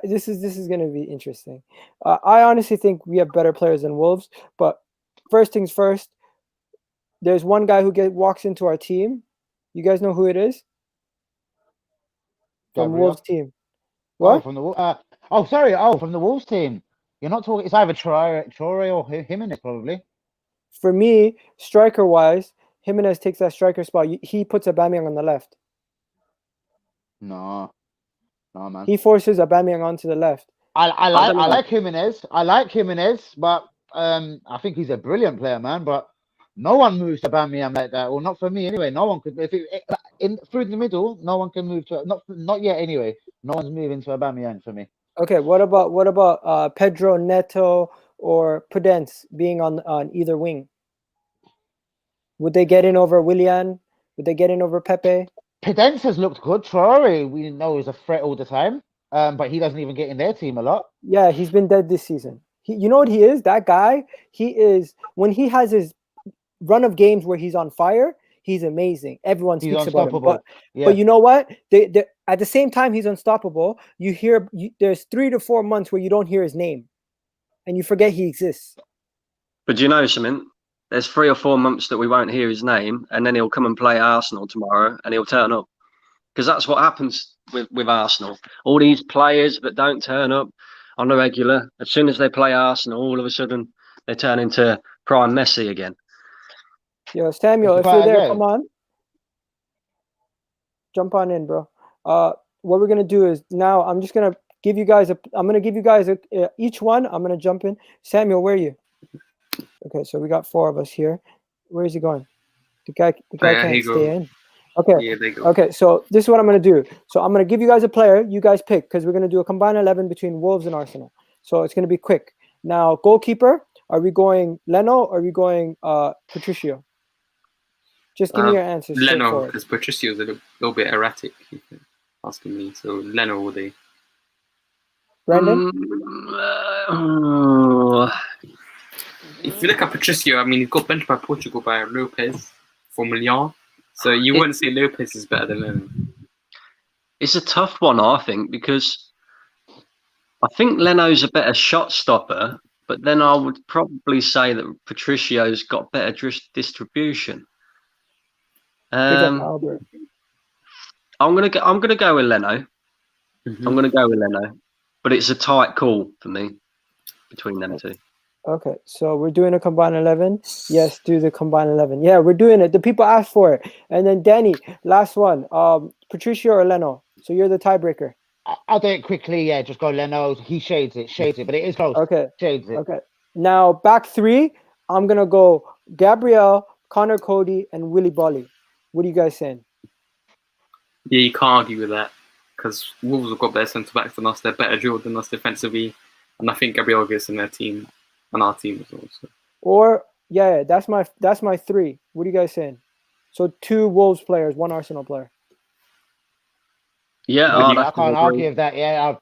This is going to be interesting. I honestly think we have better players than Wolves, but first things first, there's one guy who walks into our team. You guys know who it is? From Wolves team. What? Oh, from the from the Wolves team. You're not talking. It's either Troy or Jimenez, probably. For me, striker-wise, Jimenez takes that striker spot. He puts Aubameyang on the left. No, man. He forces Aubameyang onto the left. I like Jimenez. I like Jimenez, but I think he's a brilliant player, man. But no one moves to Aubameyang like that. Well, not for me anyway. No one could. Through the middle, no one can move to. Not yet anyway. No one's moving to Aubameyang for me. Okay, what about Pedro Neto or Prudence being on either wing? Would they get in over Willian? Would they get in over Pepe? Prudence has looked good. Traore, we know, is a threat all the time, but he doesn't even get in their team a lot. Yeah, he's been dead this season. You know what he is? That guy, he is, when he has his run of games where he's on fire, he's amazing. Everyone speaks about him. But you know what? At the same time he's unstoppable, there's 3 to 4 months where you don't hear his name and you forget he exists. But you know something? There's 3 or 4 months that we won't hear his name, and then he'll come and play Arsenal tomorrow and he'll turn up. Because that's what happens with Arsenal. All these players that don't turn up on the regular, as soon as they play Arsenal, all of a sudden they turn into prime Messi again. Yo, Samuel, if you're there, come on. Jump on in, bro. What we're gonna do is now I'm gonna give you guys each one. I'm gonna jump in. Samuel, where are you? Okay, so we got 4 of us here. Where is he going? The guy can't stay in. Okay. Yeah, they go. Okay, so this is what I'm gonna do. So I'm gonna give you guys a player. You guys pick because we're gonna do a combined 11 between Wolves and Arsenal. So it's gonna be quick. Now, goalkeeper. Are we going Leno or are we going Patricio? Just give me your answers. Leno, because Patricio's a little bit erratic. Asking me, so Leno all day. Brandon. If you look at Patricio, I mean, he got benched by Portugal by Lopez from Lyon. So you wouldn't say Lopez is better than Leno. It's a tough one, I think, because I think Leno's a better shot stopper, but then I would probably say that Patricio's got better distribution. I'm gonna go with Leno. Mm-hmm. I'm gonna go with Leno, but it's a tight call for me between them two. Okay, so we're doing a combined 11. Yes, do the combined 11. Yeah, we're doing it. The people asked for it. And then Danny, last one. Patricio or Leno? So you're the tiebreaker. I'll do it quickly. Yeah, just go Leno. He shades it, but it is close. Okay, shades it. Okay. Now back 3. I'm gonna go Gabriel, Connor Cody, and Willy Bolly. What are you guys saying? Yeah, you can't argue with that because Wolves have got better centre backs than us. They're better drilled than us defensively, and I think Gabriel gets in their team. On our team as well. So. Or that's my 3. What are you guys saying? So 2 Wolves players, 1 Arsenal player. Yeah, I can't argue with that. Yeah,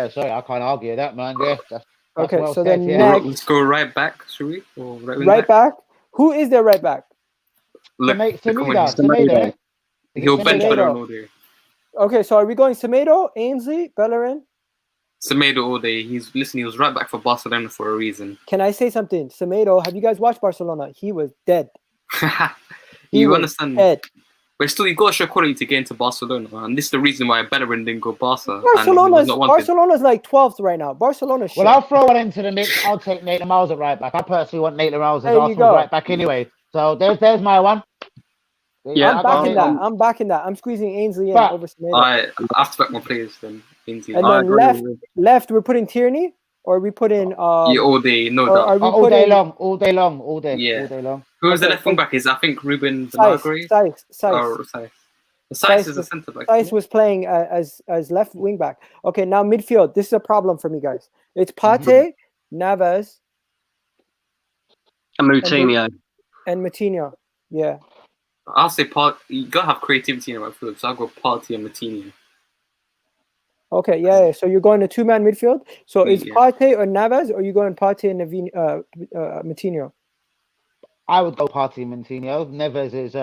sorry, I can't argue with that, man. Yeah, that's okay. Well so said, then next, let's go right back, should we? Or right back? Who is their right back? Semedo. He'll bench Bellerin all day. Okay, so are we going Semedo, Ainsley, Bellerin? Semedo all day. He was right back for Barcelona for a reason. Can I say something? Semedo, have you guys watched Barcelona? He was dead. You understand? Dead. But still, you got to show quality to get into Barcelona, and this is the reason why Bellerin didn't go Barca. Barcelona's like 12th right now. Barcelona's shit. Well, I'll throw one into the mix. I'll take Nathan Miles at right back. I personally want Nathan Miles as Arsenal's right back anyway. So there's my one. Yeah, I'm backing that. I'm squeezing Ainsley in over Semedo. I have to back my players then. Ainsley. And then left, we're putting Tierney, or we put in all day, no doubt. All day long. Yeah. All day long. Who was the left wing back? Is I think Ruben Vinagre. Saiss is a centre back. Saiss was playing as left wing back. Okay, now midfield. This is a problem for me, guys. It's Partey, Navas, and Moutinho. And Moutinho. Yeah. I'll say you gotta have creativity in midfield, so I'll go Partey and Moutinho. Okay, yeah. So you're going to 2-man midfield. So is Partey or Navas, or are you going Partey and Moutinho? I would go Partey and Moutinho. Neves is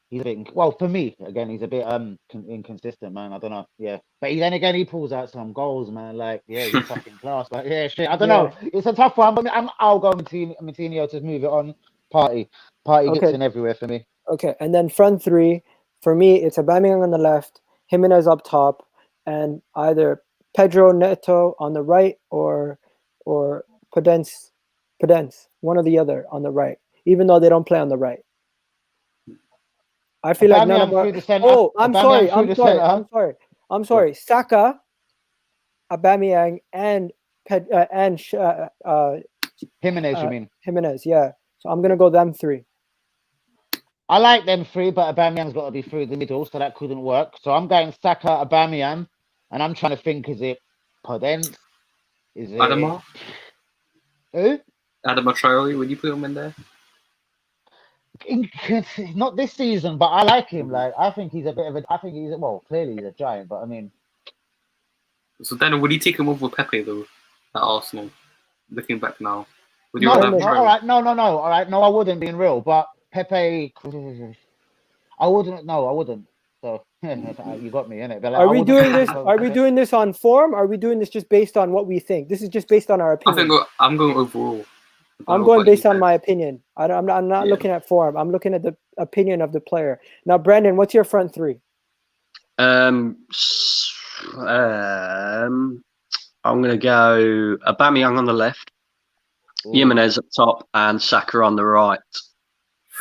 he's a bit for me again. He's a bit inconsistent, man. I don't know. Yeah, but then again, he pulls out some goals, man. Like he's fucking class. But yeah, shit. I don't know. It's a tough one. But I'll go Moutinho to move it on. Partey gets in everywhere for me. Okay, and then front 3 for me, it's Aubameyang on the left, Jimenez up top, and either Pedro Neto on the right or Podence Podence, one or the other on the right, even though they don't play on the right. I feel like none of our... Oh, I'm sorry. Saka, Aubameyang, and Jimenez, you mean? Jimenez, yeah. So I'm gonna go them three. I like them three, but Aubameyang's got to be through the middle, so that couldn't work. So I'm going Saka, Aubameyang, and I'm trying to think: is it Podence? Is it Adama? Who? Adama Traore, would you put him in there? Not this season, but I like him. Like, I think he's a bit of a. I think he's clearly he's a giant, but I mean. So then, would you take him over Pepe though at Arsenal? Looking back now, would you No, rather all right, no, all right, no, I wouldn't, being real, but Pepe, I wouldn't. No, I wouldn't. So you got me, innit? But, like, are we doing this? Are we doing this on form? Or are we doing this just based on what we think? This is just based on our opinion. I think I'm going overall. I'm going based on my opinion. I'm not looking at form. I'm looking at the opinion of the player. Now, Brandon, what's your front three? I'm going to go Aubameyang on the left, Jimenez up top, and Saka on the right.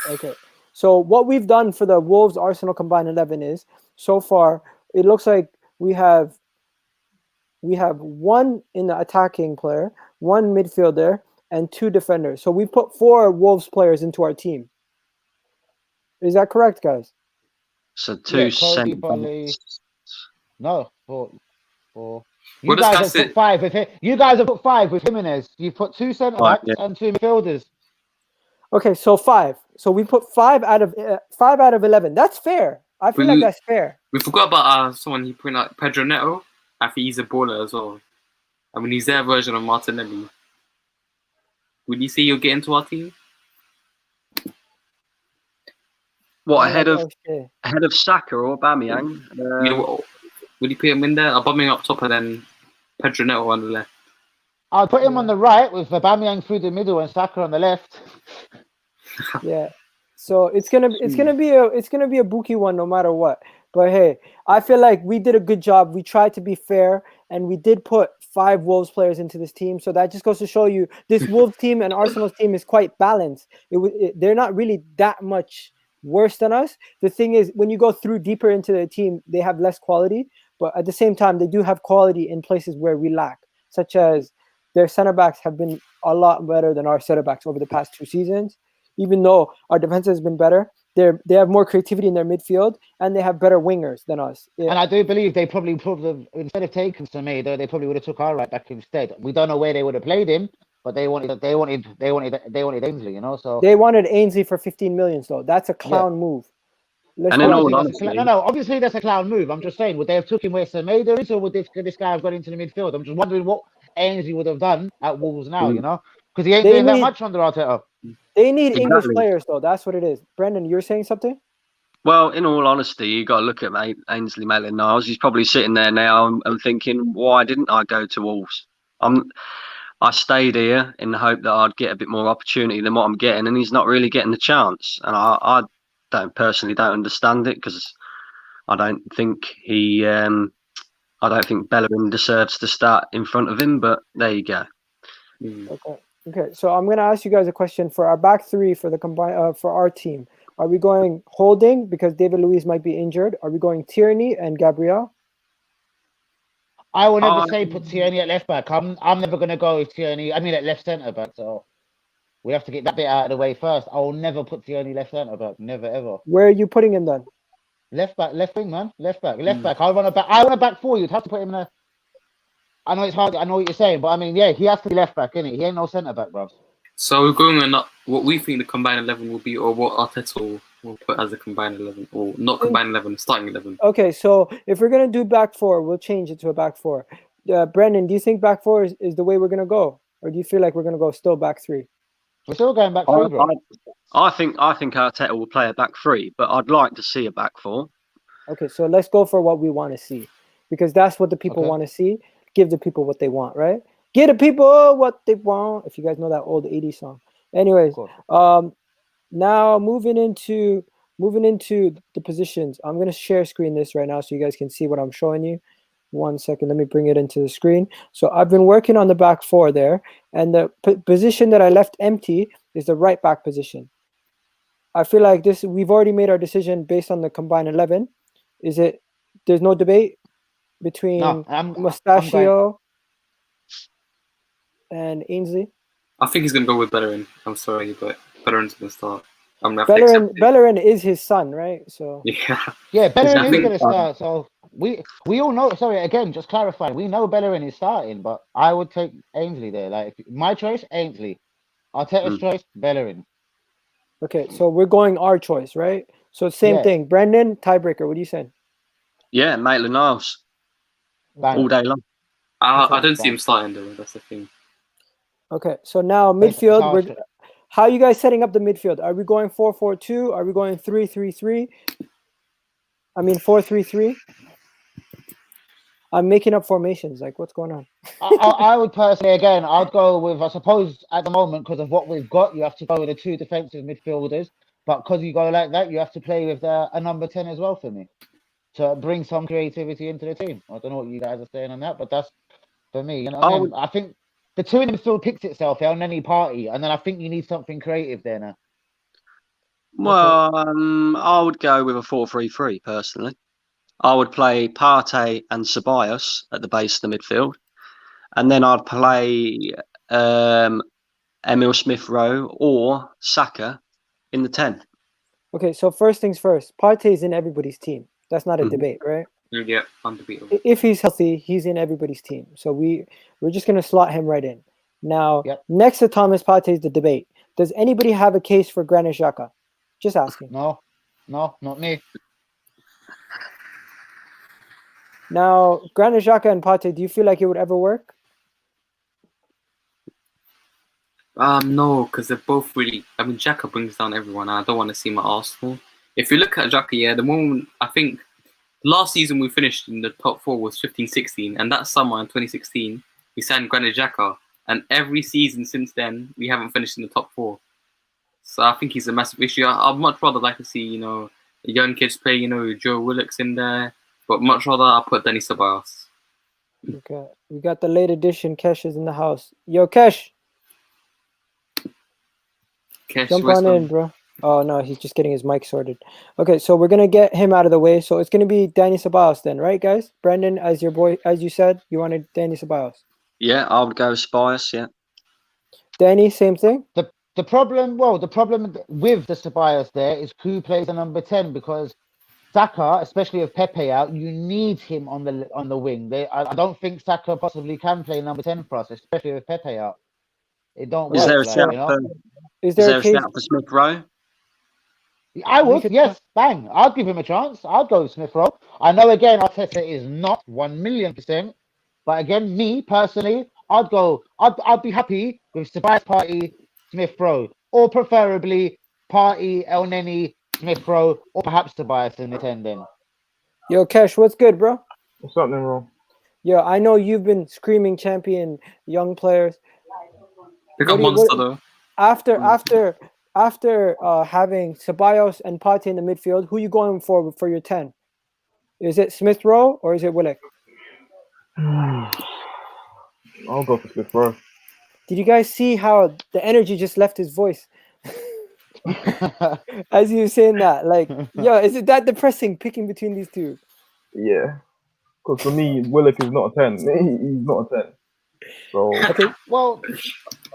Okay. So what we've done for the Wolves Arsenal combined 11 is, so far it looks like we have one in the attacking player, one midfielder, and two defenders. So we put 4 Wolves players into our team. Is that correct, guys? So 2 centre backs. No, 4. You guys have put 5 with him. You guys have put 5 with Jimenez. You put 2 centre backs and 2 midfielders. Okay, so 5. So we put 5 out of 11. That's fair. I feel like that's fair. We forgot about someone he put out, Pedro Neto. I think he's a baller as well. I mean, he's their version of Martinelli. Would you say you'll get into our team? What, ahead of Saka or Aubameyang? Would you put him in there? Aubameyang up top and then Pedro Neto on the left. I'll put him on the right with Aubameyang through the middle and Saka on the left. Yeah. So it's gonna be a bookie one no matter what. But hey, I feel like we did a good job. We tried to be fair, and we did put 5 Wolves players into this team. So that just goes to show you this Wolves team and Arsenal's team is quite balanced. They're not really that much worse than us. The thing is, when you go through deeper into the team, they have less quality. But at the same time, they do have quality in places where we lack, such as their center backs have been a lot better than our center backs over the past 2 seasons. Even though our defense has been better, they have more creativity in their midfield, and they have better wingers than us. Yeah. And I do believe they probably instead of taking Semedo, they probably would have took our right back instead. We don't know where they would have played him, but they wanted Ainsley, you know. So they wanted Ainsley for 15 million. So that's a clown move. Obviously that's a clown move. I'm just saying, would they have took him where Semedo is, or would this guy have got into the midfield? I'm just wondering what Ainsley would have done at Wolves now, you know, because he ain't doing that much under Arteta. They need English players, though. That's what it is. Brendan, you're saying something? Well, in all honesty, you got to look at Ainsley Maitland-Niles. He's probably sitting there now and thinking, why didn't I go to Wolves? I stayed here in the hope that I'd get a bit more opportunity than what I'm getting, and he's not really getting the chance. And I don't understand it, because I don't think Bellerin deserves to start in front of him. But there you go. Okay. So I'm going to ask you guys a question for our back 3 for the for our team. Are we going Holding because David Luiz might be injured? Are we going Tierney and Gabriel? I will never say put Tierney at left back. I'm never going to go with Tierney. I mean at left centre back. So we have to get that bit out of the way first. I will never put Tierney left centre back. Never ever. Where are you putting him then? Left back, left wing, man. Left back. I want a back 4. You'd have to put him in a. I know it's hard. I know what you're saying, but I mean, yeah, he has to be left back, innit? He ain't no centre back, bro. So we're going on what we think the combined 11 will be, or what Arteta will put as a combined 11, or not combined 11, starting 11. Okay, so if we're gonna do back 4, we'll change it to a back 4. Brendan, do you think back 4 is the way we're gonna go, or do you feel like we're gonna go still back 3? We're still going back 3, bro. I think Arteta will play a back 3, but I'd like to see a back 4. Okay, so let's go for what we want to see, because that's what the people want to see. Give the people what they want, right? Give the people what they want. If you guys know that old 80s song. Anyways, now moving into the positions. I'm gonna share screen this right now so you guys can see what I'm showing you. 1 second. Let me bring it into the screen. So I've been working on the back four there, and the position that I left empty is the right back position. I feel like this. We've already made our decision based on the combined 11. Is it? There's no debate between Mustachio and Ainsley. I think he's gonna go with Bellerin. I'm sorry, but Bellerin's gonna start. Bellerin is his son, right? So yeah, Bellerin is gonna start. So we all know. Sorry, again, just clarifying. We know Bellerin is starting, but I would take Ainsley there. Like my choice, Ainsley. Arteta's choice, Bellerin. Okay, so we're going our choice, right? So same thing. Brendan, tiebreaker. What are you saying? Yeah, Maitland-Niles. All day long. I don't see him starting though. That's the thing. Okay, so now midfield. How are you guys setting up the midfield? Are we going 4-4-2? Are we going 3-3-3? I mean 4-3-3. I'm making up formations. Like, what's going on? I would personally, again, I'd go with, I suppose, at the moment, because of what we've got, you have to go with the two defensive midfielders. But because you go like that, you have to play with a number 10 as well for me to bring some creativity into the team. I don't know what you guys are saying on that, but that's for me. You know, I think the two in the midfield picks itself on any party, and then I think you need something creative there now. Well, I would go with a 4-3-3 personally. I would play Partey and Ceballos at the base of the midfield, and then I'd play Emil Smith-Rowe or Saka in the 10. Okay, so first things first. Partey's in everybody's team. That's not a debate, right? Yeah, undebatable. If he's healthy, he's in everybody's team. So we're just gonna slot him right in. Now, next to Thomas Partey is the debate. Does anybody have a case for Granit Xhaka? Just asking. No, not me. Now, Granit Xhaka and Partey, do you feel like it would ever work? No, because they're both really. I mean, Xhaka brings down everyone. I don't want to see my Arsenal. If you look at Xhaka, the moment I think last season we finished in the top 4 was 15-16, and that summer in 2016 we signed Granit Xhaka, and every season since then we haven't finished in the top 4. So I think he's a massive issue. I'd much rather like to see the young kids play. Joe Willock's in there. But much rather I'll put Denis Ceballos. Okay. We got the late edition. Kesh is in the house. Yo, Kesh. Jump on in, bro. Oh, no, he's just getting his mic sorted. Okay, so we're going to get him out of the way. So it's going to be Denis Ceballos then, right, guys? Brendan, as your boy, as you said, you wanted Denis Ceballos. Yeah, I would go with Ceballos, yeah. Danny, same thing? The problem with the Ceballos there is who plays the number 10, because Saka, especially with Pepe out, you need him on the wing. I don't think Saka possibly can play number 10 for us, especially with Pepe out. It don't work. Is there a shout for Smith-Rowe? I would, yes, bang. I'd give him a chance. I'd go with Smith-Rowe. I know, again, Arteta is not 1,000,000%, but again, me personally, I'd be happy with Ceballos, Partey, Smith-Rowe, or preferably Partey, Elneny, Smith-Rowe, or perhaps Ceballos in the 10 then. Yo, Kesh, what's good, bro? What's happening, bro? Yo, I know you've been screaming champion young players. Pick up Monster, though. After having Ceballos and Partey in the midfield, who you going for your 10? Is it Smith-Rowe or is it Willock? I'll go for Smith-Rowe. Did you guys see how the energy just left his voice? As you were saying that, like, yo, is it that depressing picking between these two? Yeah, because for me, Willock is not a 10. He's not a 10. So, okay, well,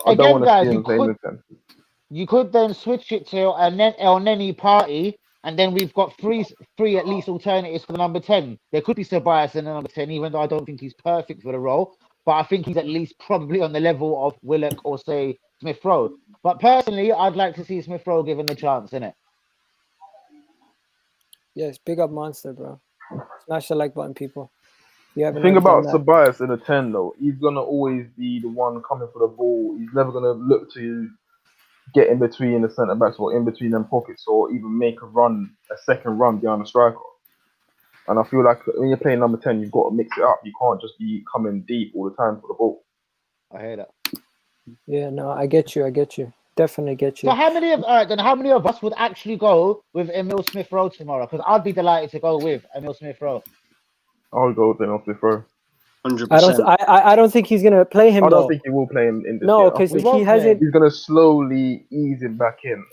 I don't again, guys, want to see him playing 10. You could then switch it to Elneny, Partey, and then we've got three at least alternatives for the number 10. There could be Ceballos in the number 10, even though I don't think he's perfect for the role, but I think he's at least probably on the level of Willock or, say, Smith-Rowe. But personally, I'd like to see Smith-Rowe given the chance, innit? Yes, big up Monster, bro. Smash the like button, people. The thing about Ceballos in a 10, though, he's going to always be the one coming for the ball. He's never going to look to get in between the centre-backs or in between them pockets or even make a second run behind the striker. And I feel like when you're playing number 10, you've got to mix it up. You can't just be coming deep all the time for the ball. I hear that. Yeah, no, I get you. Definitely get you. So how many of us would actually go with Emil Smith-Rowe tomorrow? Because I'd be delighted to go with Emil Smith-Rowe. I'll go then off the throw. 100%. I don't think he's gonna play him. I don't though. think he will play him in this. No, game. because He he won't hasn't. He's gonna slowly ease him back in.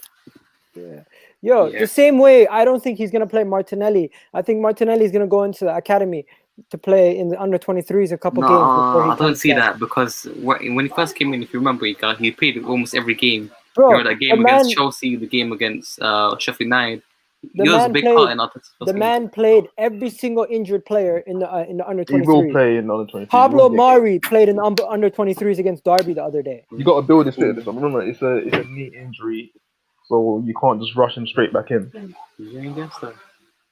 Yeah. Yeah. The same way I don't think he's gonna play Martinelli. I think Martinelli is gonna go into the academy to play in the under 23s a couple games before he I don't comes see back. that because when he first came in, if you remember, he played almost every game. Bro, you know, that game against Chelsea, the game against Sheffield United. He was a big part in Arteta's first game. man played every single injured player in the under 23s. He will play in the under 23s. Pablo Mari played in the under 23s against Derby the other day. You got to build his fit this one. Remember, it's a knee injury, so you can't just rush him straight back in.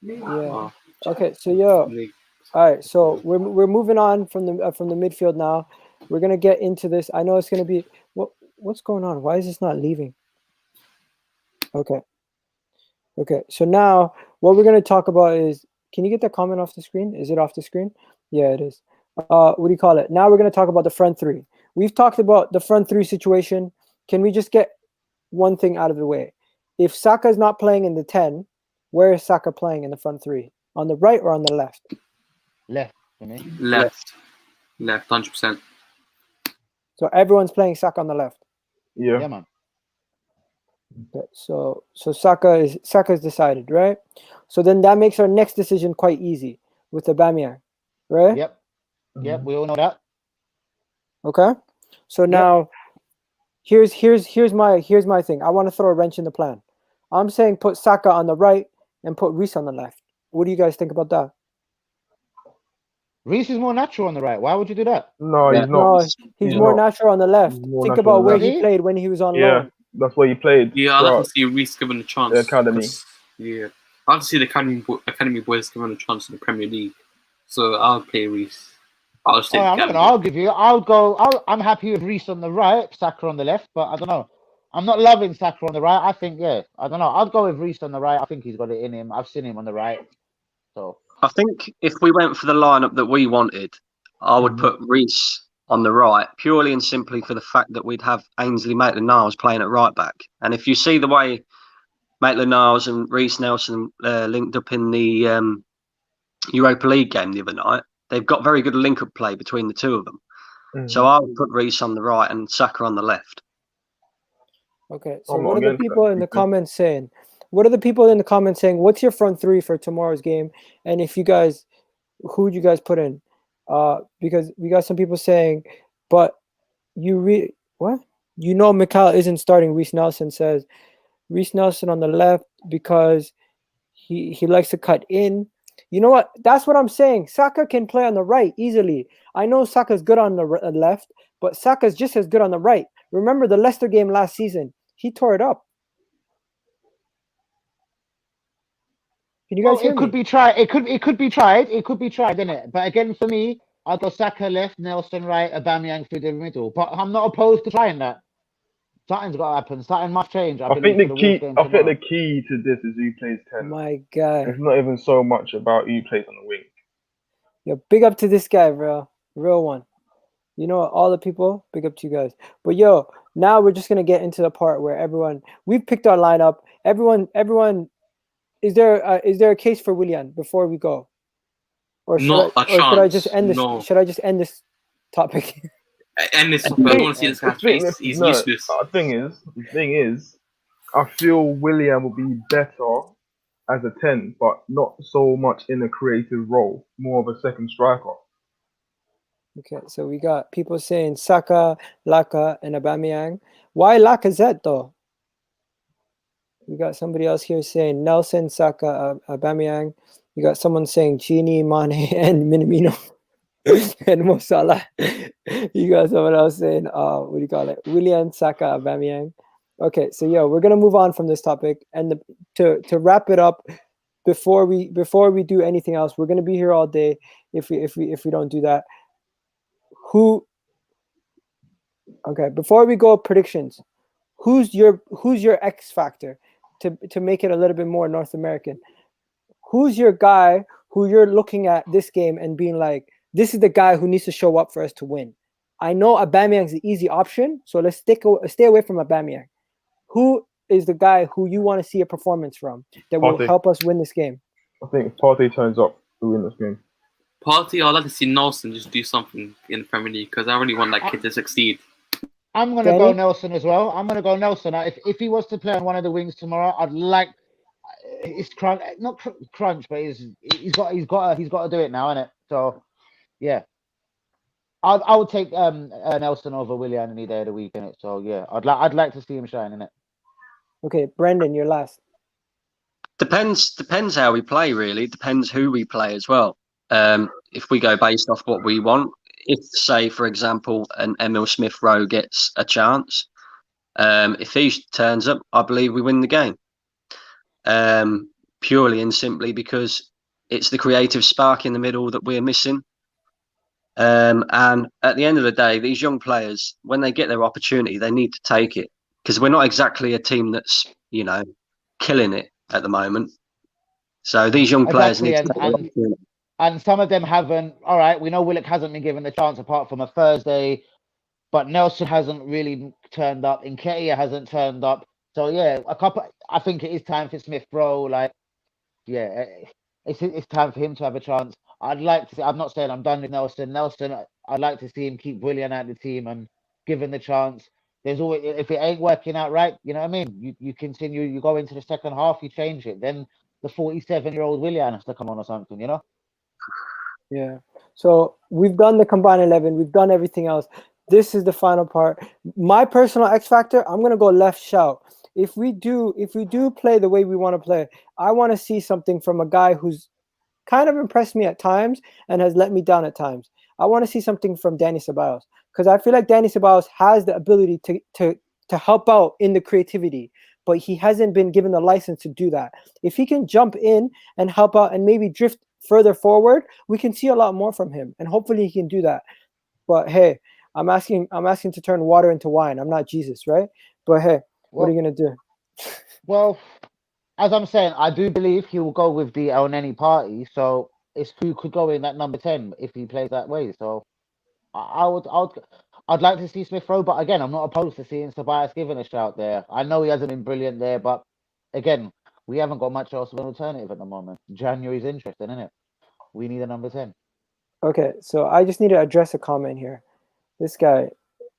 Yeah. Okay. So all right. So we're moving on from the midfield now. We're gonna get into this. I know it's gonna be what's going on. Why is this not leaving? Okay. So now what we're gonna talk about is. Can you get that comment off the screen? Is it off the screen? Yeah, it is. What do you call it? Now we're gonna talk about the front three. We've talked about the front three situation. Can we just get one thing out of the way? If Saka is not playing in the 10, where is Saka playing in the front three? On the right or on the left? Left for me. Left, 100%. So everyone's playing Saka on the left. Yeah, man. Okay, so Saka is decided, right? So then that makes our next decision quite easy with Aubameyang, right? Yep, we all know that. Okay. So now here's my thing. I want to throw a wrench in the plan. I'm saying put Saka on the right and put Reece on the left. What do you guys think about that? Reece is more natural on the right. Why would you do that? No, he's not. No, he's more natural on the left. Think about where he played when he was on loan. That's where he played. Yeah, I'd like to see Reece given a chance. The academy. Yeah, I'd like to see the academy boys given a chance in the Premier League. So I'll play Reece. I'll stay. I'm not gonna argue with you. I'm happy with Reece on the right, Saka on the left, but I don't know. I'm not loving Saka on the right. I think, I don't know. I'll go with Reece on the right. I think he's got it in him. I've seen him on the right. So I think if we went for the lineup that we wanted, I would put Reece on the right, purely and simply for the fact that we'd have Ainsley Maitland-Niles playing at right back. And if you see the way Maitland-Niles and Reece Nelson linked up in the Europa League game the other night, they've got very good link-up play between the two of them. So I would put Reece on the right and Saka on the left. Okay, so what are the people in the comments saying? What are the people in the comments saying? What's your front three for tomorrow's game? And if you guys, who would you guys put in? Because we got some people saying, but what? You know, mikel isn't starting. Reece Nelson says Reece Nelson on the left because he likes to cut in. You know what? That's what I'm saying. Saka can play on the right easily. I know Saka's good on the left, but Saka's just as good on the right. Remember the Leicester game last season? He tore it up. Can you guys hear me? It could be tried. It could be tried. It could be tried, isn't it? But again, for me, I'll go Saka left, Nelson right, Aubameyang through the middle. But I'm not opposed to trying that. Something's got to happen. Something must change. I think the key to this is who plays 10. My God. It's not even so much about who plays on the wing. Yo, big up to this guy, bro. Real one. You know what? All the people, big up to you guys. But yo, now we're just gonna get into the part where we've picked our lineup. Everyone. Is there a case for Willian before we go? Or should I just end this? No. Should I just end this topic? End this. I want to see this guy's face. He's useless. The thing is, I feel Willian will be better as a 10, but not so much in a creative role. More of a second striker. Okay, so we got people saying Saka, Laka, and Aubameyang. Why Lacazette though? We got somebody else here saying Nelson, Saka, Aubameyang. You got someone saying Gini, Mane, and Minamino, and Mo Salah. You got someone else saying, what do you call it? Willian, Saka, Aubameyang. Okay, so we're gonna move on from this topic, and to wrap it up, before we do anything else, we're gonna be here all day. If we don't do that, before we go predictions, who's your X factor to make it a little bit more North American? Who's your guy who you're looking at this game and being like, this is the guy who needs to show up for us to win? I know Aubameyang's the easy option, so let's stay away from Aubameyang. Who is the guy who you want to see a performance from that will help us win this game? I think if Partey turns up to win this game. Partey, I'd like to see Nelson just do something in the Premier League because I really want that kid to succeed. I'm gonna go Nelson as well. I'm gonna go Nelson. If he was to play on one of the wings tomorrow, I'd like. It's crunch, not crunch, but he's got to do it now, innit? So yeah, I would take Nelson over Willian any day of the week, innit? So yeah, I'd like to see him shine, innit? Okay, Brendan, you're last. Depends how we play, really. Depends who we play as well. If we go based off what we want, if say for example an Emil Smith Rowe gets a chance, if he turns up, I believe we win the game. Purely and simply because it's the creative spark in the middle that we're missing. And at the end of the day, these young players, when they get their opportunity, they need to take it, because we're not exactly a team that's, killing it at the moment. So these young players need to take their opportunity. And some of them haven't. All right, we know Willock hasn't been given the chance apart from a Thursday, but Nelson hasn't really turned up. Nketiah hasn't turned up. So yeah, I think it is time for Smith Rowe. Like, yeah, it's time for him to have a chance. I'd like to see. I'm not saying I'm done with Nelson. I'd like to see him keep Willian out of the team and given the chance. There's always, if it ain't working out right, you know what I mean? You continue, you go into the second half, you change it. Then the 47-year-old Willian has to come on or something, you know? Yeah. So we've done the combined 11. We've done everything else. This is the final part. My personal X factor, I'm gonna go left shout. If we do play the way we want to play, I want to see something from a guy who's kind of impressed me at times and has let me down at times. I want to see something from Dani Ceballos, because I feel like Dani Ceballos has the ability to help out in the creativity, but he hasn't been given the license to do that. If he can jump in and help out and maybe drift further forward, we can see a lot more from him, and hopefully he can do that. But hey, I'm asking to turn water into wine. I'm not Jesus, right? But hey, what are you gonna do? Well, as I'm saying, I do believe he will go with the El Neni party. So it's who could go in that number 10 if he plays that way. So I'd like to see Smith Rowe, but again, I'm not opposed to seeing Ceballos given a shout there. I know he hasn't been brilliant there, but again, we haven't got much else of an alternative at the moment. January's interesting, isn't it? We need a number 10. Okay, so I just need to address a comment here. This guy,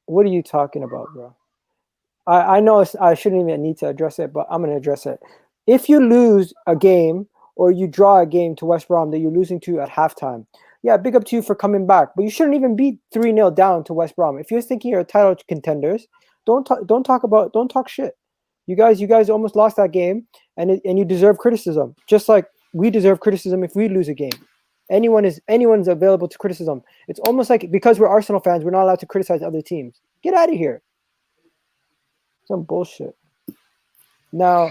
what are you talking about, bro? I know I shouldn't even need to address it, but I'm going to address it. If you lose a game or you draw a game to West Brom that you're losing to at halftime, yeah, big up to you for coming back. But you shouldn't even be 3-0 down to West Brom. If you're thinking you're a title contenders, don't talk shit. You guys almost lost that game, and you deserve criticism, just like we deserve criticism if we lose a game. Anyone's available to criticism. It's almost like because we're Arsenal fans, we're not allowed to criticize other teams. Get out of here. Some bullshit. Now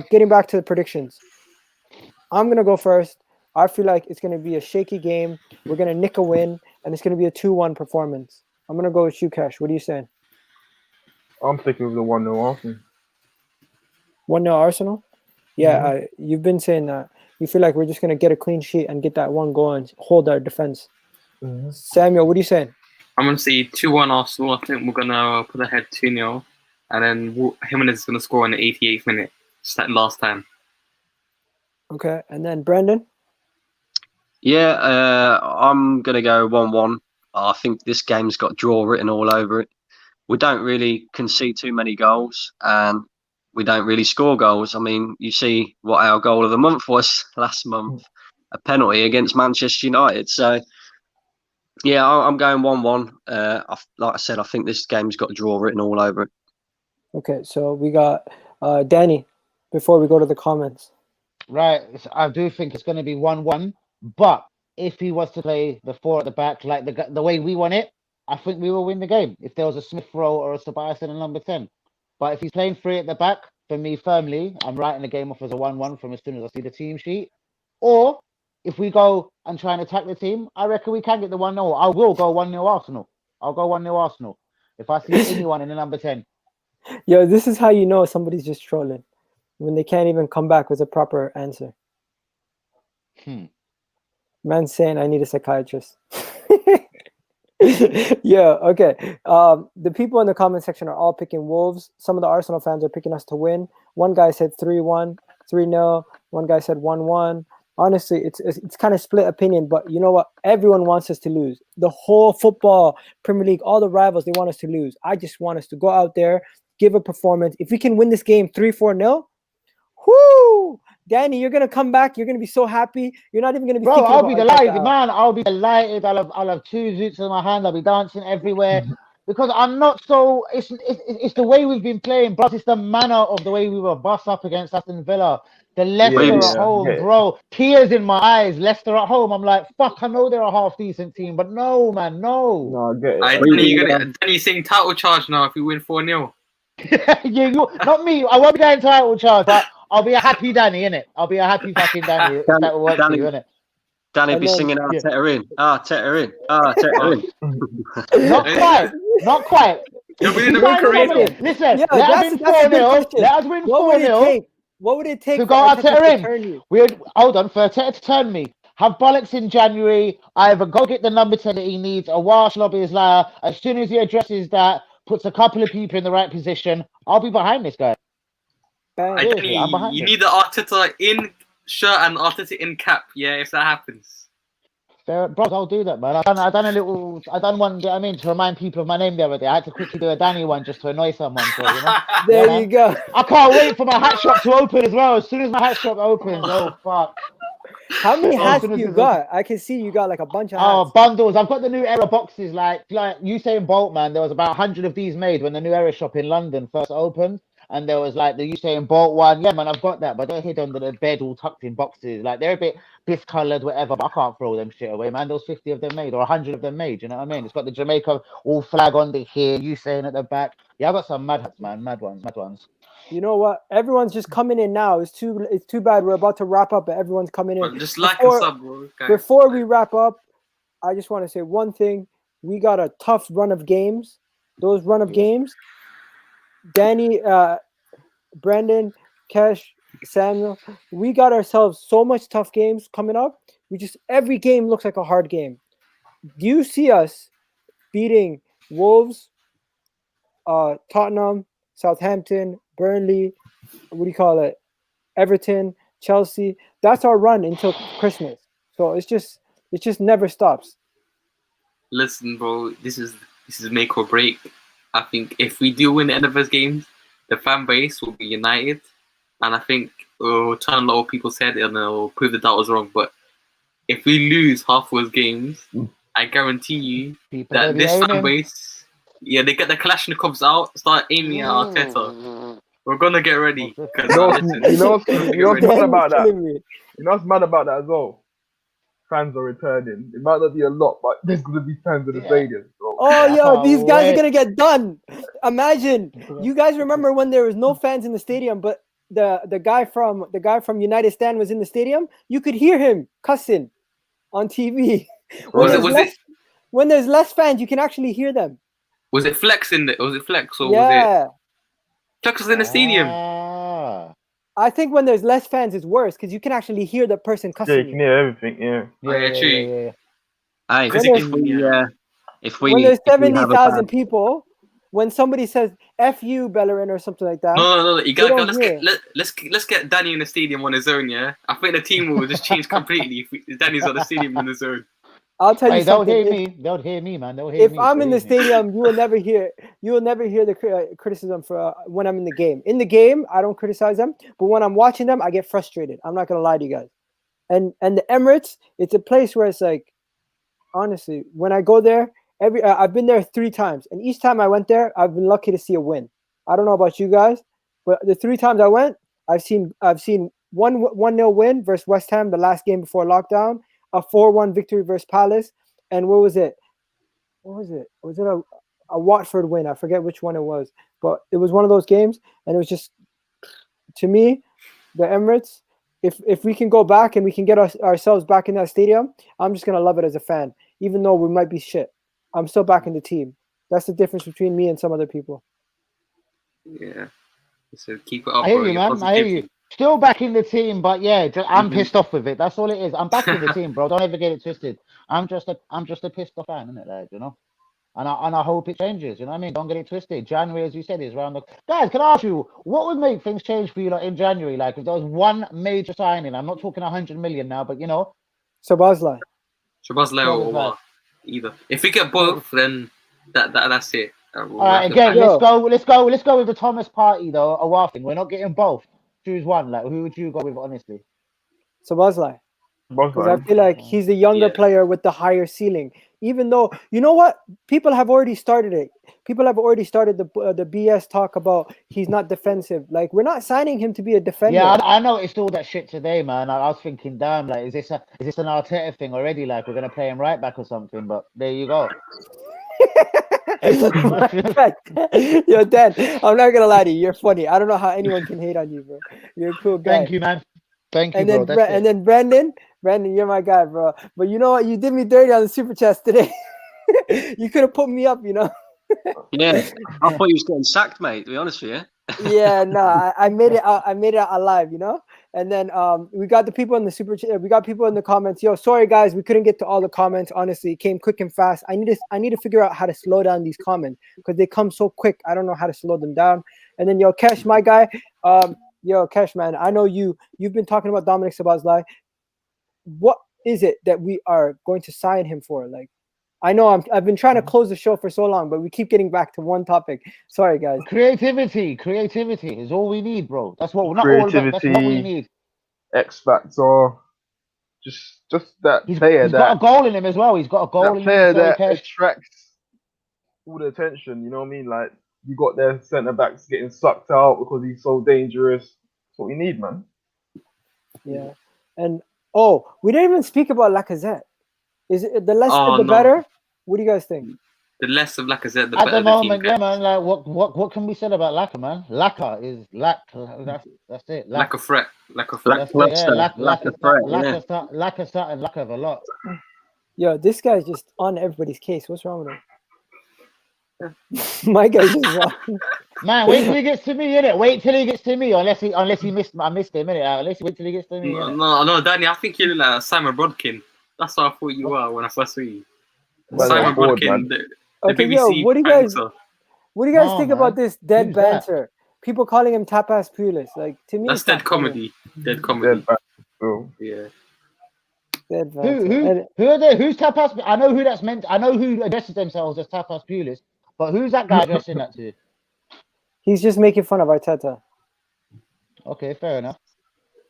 getting back to the predictions. I'm gonna go first. I feel like it's gonna be a shaky game. We're gonna nick a win, and it's gonna be a 2-1 performance. I'm gonna go with Shukesh. What are you saying? I'm thinking of the 1-0 Arsenal. 1-0 Arsenal? Yeah, you've been saying that. You feel like we're just gonna get a clean sheet and get that one goal and hold our defense. Samuel, what are you saying? I'm going to say 2-1 Arsenal. I think we're going to put ahead 2-0. And then Jimenez is going to score in the 88th minute, just like last time. Okay. And then Brandon? Yeah, I'm going to go 1-1. I think this game's got draw written all over it. We don't really concede too many goals, and we don't really score goals. I mean, you see what our goal of the month was last month, a penalty against Manchester United. So, yeah, I'm going 1-1. Like I said, I think this game's got draw written all over it. Okay, so we got Danny, before we go to the comments. Right, I do think it's going to be 1-1, but if he was to play the 4 at the back, like the way we want it, I think we will win the game. If there was a Smith Rowe or a Ceballos in a number 10. But if he's playing 3 at the back, for me, firmly, I'm writing the game off as a 1-1 from as soon as I see the team sheet. Or if we go and try and attack the team, I reckon we can get the 1-0. I will go 1-0 Arsenal. I'll go 1-0 Arsenal if I see anyone in the number 10. Yo, this is how you know somebody's just trolling, when they can't even come back with a proper answer. Man's saying I need a psychiatrist. Yeah, okay. The people in the comment section are all picking Wolves. Some of the Arsenal fans are picking us to win. One guy said 3-1, 3-0. One guy said 1-1. honestly, it's kind of split opinion. But you know what? Everyone wants us to lose. The whole football Premier League, all the rivals, they want us to lose. I just want us to go out there, give a performance. If we can win this game 3-4-0, whoo! Danny, you're gonna come back. You're gonna be so happy. You're not even gonna be. Bro, thinking I'll about be delighted, man. I'll be delighted. I'll have 2 zoots in my hand. I'll be dancing everywhere because I'm not so. It's the way we've been playing, bro. It's the manner of the way we were bust up against Aston Villa. The Leicester at home, bro. Tears in my eyes. Leicester at home. I'm like, fuck. I know they're a half decent team, but no, man, no. No, I get it. Danny saying title charge now if we win 4-0. Yeah, not me. I won't be going title charge, but I'll be a happy Danny, innit? I'll be a happy fucking Danny. If that will work for you, innit? Danny be singing Arteta in. Arteta in. Arteta in. Not quite. Listen, let us win 4-0. Let us win 4-0. What would it take to go Arteta in? Hold on, for Arteta to turn me. Have bollocks in January. Either go get the number 10 that he needs, a wash lobby his liar. As soon as he addresses that, puts a couple of people in the right position, I'll be behind this guy. Seriously, I'm behind him. Need the Arteta in shirt and Arteta in cap, yeah, if that happens. Bro, I'll do that, man. I done one, I mean, to remind people of my name the other day. I had to quickly do a Danny one just to annoy someone. So, you know? There you go. I can't wait for my hat shop to open as well. As soon as my hat shop opens, oh, fuck. How many hats do you got? I can see you got like a bunch of hats. Oh, bundles. I've got the new era boxes. Like Usain Bolt, man. There was about 100 of these made when the new era shop in London first opened. And there was like the Usain Bolt one. Yeah, man, I've got that. But they're hid under the bed all tucked in boxes. Like they're a bit discoloured, whatever. But I can't throw them shit away, man. There's 50 of them made or 100 of them made. You know what I mean? It's got the Jamaica all flag on the here, Usain at the back. Yeah, I got some mad hats, man. Mad ones. You know what? Everyone's just coming in now. It's too bad. We're about to wrap up, but everyone's coming in. But just like and sub, bro. Okay. Before we wrap up, I just want to say one thing. We got a tough run of games. Those run of games, Danny, Brandon, Kesh, Samuel, we got ourselves so much tough games coming up. Every game looks like a hard game. Do you see us beating Wolves, Tottenham, Southampton, Burnley, Everton, Chelsea? That's our run until Christmas. So it just never stops. Listen, bro, this is make or break. I think if we do win the end of those games, the fan base will be united, and I think it'll turn a lot of people's head and it'll prove that was wrong. But if we lose half those games, I guarantee you that this fan base, they get the Kalashnikovs out, start aiming at Arteta. We're gonna get ready. You know what's mad about that? You know what's mad about that as well? Fans are returning. It might not be a lot, but there's gonna be fans in the stadium. So. Oh, these guys are gonna get done. Imagine. You guys remember when there was no fans in the stadium, but the guy from United Stand was in the stadium? You could hear him cussing on TV. When there's less fans, you can actually hear them. Was it Flex in there? Was it Flex or was it Flex was in the stadium? I think when there's less fans, it's worse because you can actually hear the person cussing. Yeah, you can hear everything. Yeah. Hey, when there's 70,000 people, when somebody says "F you, Bellerin" or something like that. No. Let's get Danny in the stadium on his own. Yeah, I think the team will just change completely if Danny's on the stadium on his own. I'll tell you something. They'll hear me, man. If I'm in the stadium, you will never hear the criticism for when I'm in the game. In the game, I don't criticize them, but when I'm watching them, I get frustrated. I'm not gonna lie to you guys. And the Emirates, it's a place where it's like, honestly, when I go there, I've been there 3 times, and each time I went there, I've been lucky to see a win. I don't know about you guys, but the 3 times I went, I've seen 1-0 win versus West Ham, the last game before lockdown. A 4-1 victory versus Palace, and what was it? Was it a Watford win? I forget which one it was, but it was one of those games, and it was just, to me, the Emirates. If we can go back and we can get ourselves back in that stadium, I'm just gonna love it as a fan, even though we might be shit. I'm still backing the team. That's the difference between me and some other people. Yeah. So keep it up. I hear you, man. I hear you. Still backing the team, but yeah, I'm pissed off with it. That's all it is. I'm backing the team, bro. Don't ever get it twisted. I'm just a pissed off fan, isn't it, you know? And I hope it changes. You know what I mean? Don't get it twisted. January, as you said, is around the guys. Can I ask you what would make things change for you like in January? Like if there was one major signing, I'm not talking 100 million now, but you know, Szoboszlai or what? Either. If we get both, then that's it. All right, again, let's go with the Thomas Partey though. A wild thing. We're not getting both. Choose one. Like who would you go with? Honestly, Szoboszlai. Because I feel like he's the younger player with the higher ceiling. Even though, you know what? People have already started it. People have already started the BS talk about he's not defensive. Like, we're not signing him to be a defender. Yeah, I noticed all that shit today, man. I was thinking, damn, like, is this an Arteta thing already? Like, we're going to play him right back or something. But there you go. Yo, Dan, I'm not going to lie to you. You're funny. I don't know how anyone can hate on you, bro. You're a cool guy. Thank you, man. Thank you, bro. And then Brandon, you're my guy, bro. But you know what? You did me dirty on the super chest today. You could have put me up, you know. Yeah, I thought you was getting sacked, mate. To be honest with you. Yeah, no, I made it out. I made it out alive, you know. And then we got the people in the super chat. We got people in the comments. Yo, sorry guys, we couldn't get to all the comments. Honestly, it came quick and fast. I need to figure out how to slow down these comments because they come so quick. I don't know how to slow them down. And then yo, Kesh, my guy. Yo, Kesh, man, I know you've been talking about Dominic Szoboszlai. What is it that we are going to sign him for? Like, I know I've been trying to close the show for so long, but we keep getting back to one topic. Sorry, guys. Creativity is all we need, bro. That's what we're not all about. That's what we need. X factor, just that player he's got a goal in him as well. He's got a goal in him. Player that attracts all the attention. You know what I mean? Like you got their centre backs getting sucked out because he's so dangerous. That's what we need, man. Yeah, and we didn't even speak about Lacazette. Is it the less the better? What do you guys think? The less of Lacazette, the better. At the moment, yeah, man. Like what can we say about Lacazette, man? Lacazette is that's it. Lack of threat. Lack of threat and lack of a lot. Yo, this guy's just on everybody's case. What's wrong with him? My guy's just wrong. Man, wait till he gets to me, innit? Wait till he gets to me, unless he missed him, innit? Wait till he gets to me. No, Danny, I think you're like Simon Brodkin. That's what I thought you were when I first saw you. Simon Brodkin, the BBC what do you guys think about this dead banter? People calling him Tapas Pulis. Like to me, that's dead comedy. Dead comedy. Yeah. Dead banter. Who are they? Who's Tapas? I know who that's meant. I know who addresses themselves as Tapas Pulis, but who's that guy addressing that to? He's just making fun of Arteta. Okay, fair enough.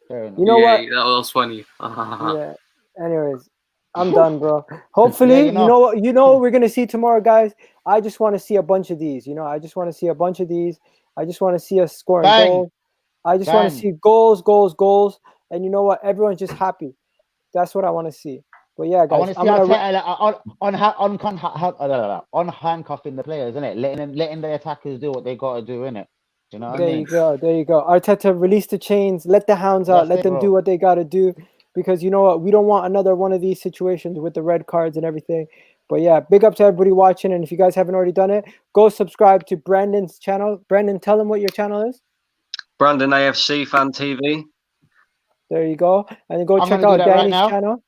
You know what? That was funny. Yeah. Anyways, I'm done, bro. Hopefully, you know what we're gonna see tomorrow, guys. I just want to see a bunch of these. You know, I just want to see a bunch of these. I just want to see us scoring goals. I just want to see goals. And you know what? Everyone's just happy. That's what I want to see. But yeah, guys, I want to see on handcuffing the players, innit? Letting the attackers do what they gotta do, innit? You know what I mean? There you go. Arteta, release the chains, let the hounds out, let them do what they gotta do. Because you know what? We don't want another one of these situations with the red cards and everything. But yeah, big up to everybody watching. And if you guys haven't already done it, go subscribe to Brandon's channel. Brandon, tell them what your channel is. Brandon AFC Fan TV. There you go. And then go check out Danny's channel.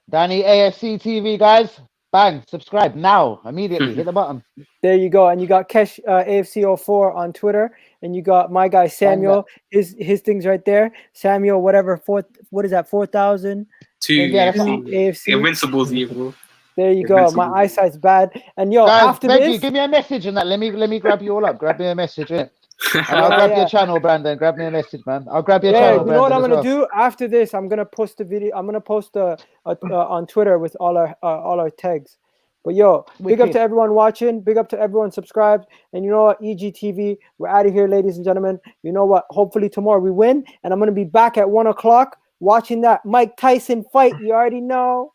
Danny AFC TV, guys. Bang, subscribe now, immediately. Hit the button. There you go. And you got Kesh AFC04 on Twitter. And you got my guy Samuel. His thing's right there. Samuel, whatever, what is that, 4,000? AFC. Invincibles, bro. There you go. My eyesight's bad. And yo, guys, after this, give me a message on that. Let me grab you all up. Grab me a message, innit? And I'll grab your channel, Brandon. Grab me a message, man. I'll grab your channel. You know what I'm gonna do after this? I'm gonna post the video. I'm gonna post on Twitter with all our tags. But yo, big up to everyone watching. Big up to everyone subscribed. And you know what? EGTV, we're out of here, ladies and gentlemen. You know what? Hopefully tomorrow we win, and I'm gonna be back at 1 o'clock watching that Mike Tyson fight. You already know.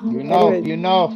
You know.